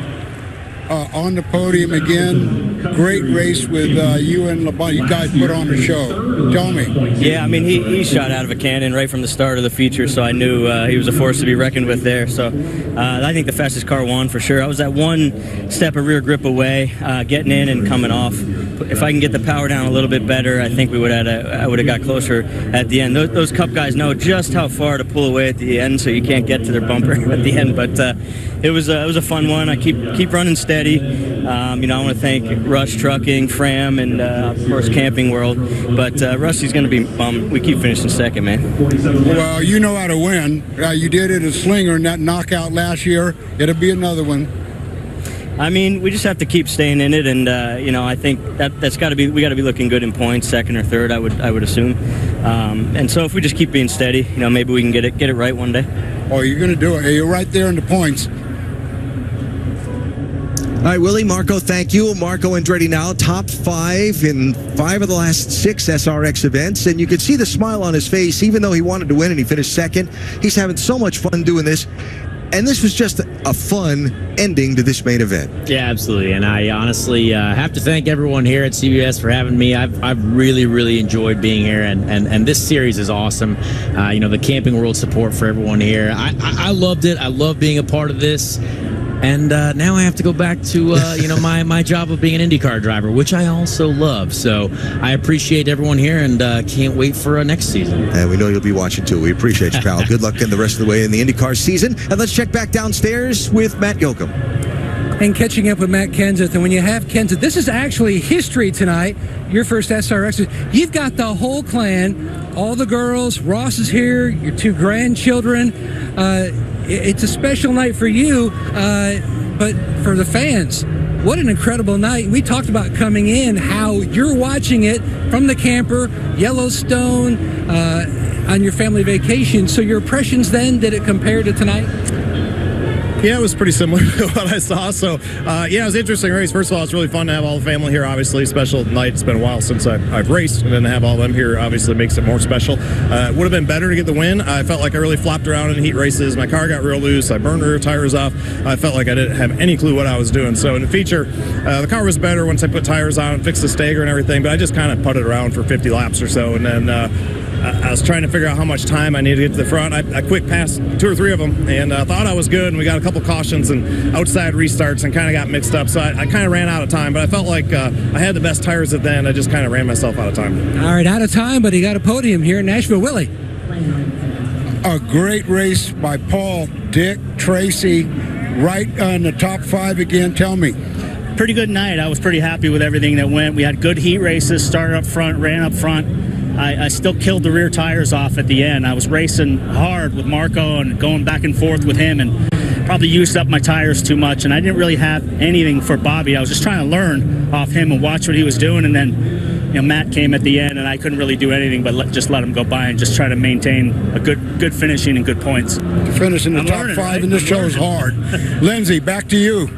on the podium again. Great race with you and Labonte. You guys put on the show. Tell me. Yeah, he shot out of a cannon right from the start of the feature, so I knew he was a force to be reckoned with there. So I think the fastest car won for sure. I was at one step of rear grip away, getting in and coming off. If I can get the power down a little bit better, I think I would have got closer at the end. Those Cup guys know just how far to pull away at the end, so you can't get to their bumper at the end. But it was a fun one. I keep running steady. I want to thank Rush Trucking, Fram, and of course Camping World. But Rusty's going to be bummed. We keep finishing second, man. Well, you know how to win. You did it as Slinger in that knockout last year. It'll be another one. We just have to keep staying in it, and I think that's got to be. We got to be looking good in points, second or third. I would assume. And so if we just keep being steady, maybe we can get it right one day. Oh, you're going to do it. You're right there in the points. All right, Willie, Marco, thank you. Marco Andretti now, top 5 in 5 of the last 6 SRX events. And you could see the smile on his face, even though he wanted to win and he finished second. He's having so much fun doing this. And this was just a fun ending to this main event. Yeah, absolutely. And I honestly have to thank everyone here at CBS for having me. I've really, really enjoyed being here. And this series is awesome. The Camping World support for everyone here. I loved it. I love being a part of this. And now I have to go back to my job of being an IndyCar driver, which I also love. So I appreciate everyone here, and can't wait for next season. And we know you'll be watching too. We appreciate you, pal. Good luck in the rest of the way in the IndyCar season. And let's check back downstairs with Matt Yoakum. And catching up with Matt Kenseth. And when you have Kenseth, this is actually history tonight. Your first SRX. You've got the whole clan, all the girls. Ross is here. Your 2 grandchildren. It's a special night for you, but for the fans, what an incredible night. We talked about coming in, how you're watching it from the camper, Yellowstone, on your family vacation. So your impressions then, did it compare to tonight? Yeah, it was pretty similar to what I saw. So, it was an interesting race. First of all, it's really fun to have all the family here, obviously. Special night. It's been a while since I've raced, and then to have all of them here obviously makes it more special. It would have been better to get the win. I felt like I really flopped around in heat races. My car got real loose. I burned rear tires off. I felt like I didn't have any clue what I was doing. So in the feature, the car was better once I put tires on and fixed the stagger and everything, but I just kind of putted around for 50 laps or so, and then I was trying to figure out how much time I needed to get to the front. I quick passed 2 or 3 of them and thought I was good, and we got a couple cautions and outside restarts and kind of got mixed up. So I kind of ran out of time, but I felt like I had the best tires at the end. I just kind of ran myself out of time. All right, out of time, but he got a podium here in Nashville. Willie. A great race by Paul, Dick, Tracy, right on the top 5 again. Tell me. Pretty good night. I was pretty happy with everything that went. We had good heat races, started up front, ran up front. I still killed the rear tires off at the end. I was racing hard with Marco and going back and forth with him and probably used up my tires too much. And I didn't really have anything for Bobby. I was just trying to learn off him and watch what he was doing. And then Matt came at the end, and I couldn't really do anything but just let him go by and just try to maintain a good finishing and good points. To finish in the top 5 right? in this show is hard. Lindsay, back to you.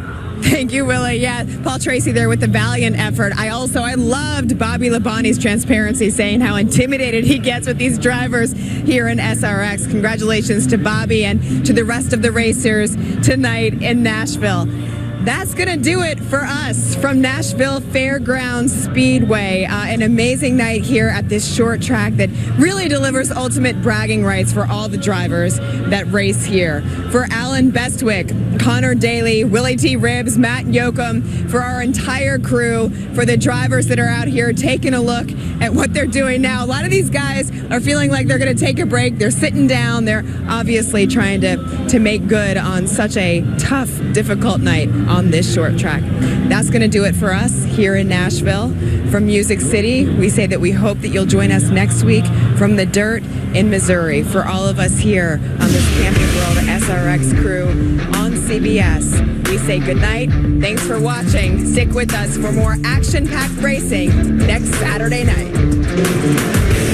Thank you, Willie. Yeah, Paul Tracy there with the valiant effort. I loved Bobby Labonte's transparency, saying how intimidated he gets with these drivers here in SRX. Congratulations to Bobby and to the rest of the racers tonight in Nashville. That's going to do it for us from Nashville Fairgrounds Speedway. An amazing night here at this short track that really delivers ultimate bragging rights for all the drivers that race here. For Alan Bestwick, Connor Daly, Willie T. Ribbs, Matt Yoakum, for our entire crew, for the drivers that are out here taking a look at what they're doing now. A lot of these guys are feeling like they're going to take a break. They're sitting down. They're obviously trying to make good on such a tough, difficult night on this short track. That's going to do it for us here in Nashville. From Music City, we say that we hope that you'll join us next week from the dirt in Missouri. For all of us here on this Camping World SRX crew on CBS, we say good night. Thanks for watching. Stick with us for more action-packed racing next Saturday night.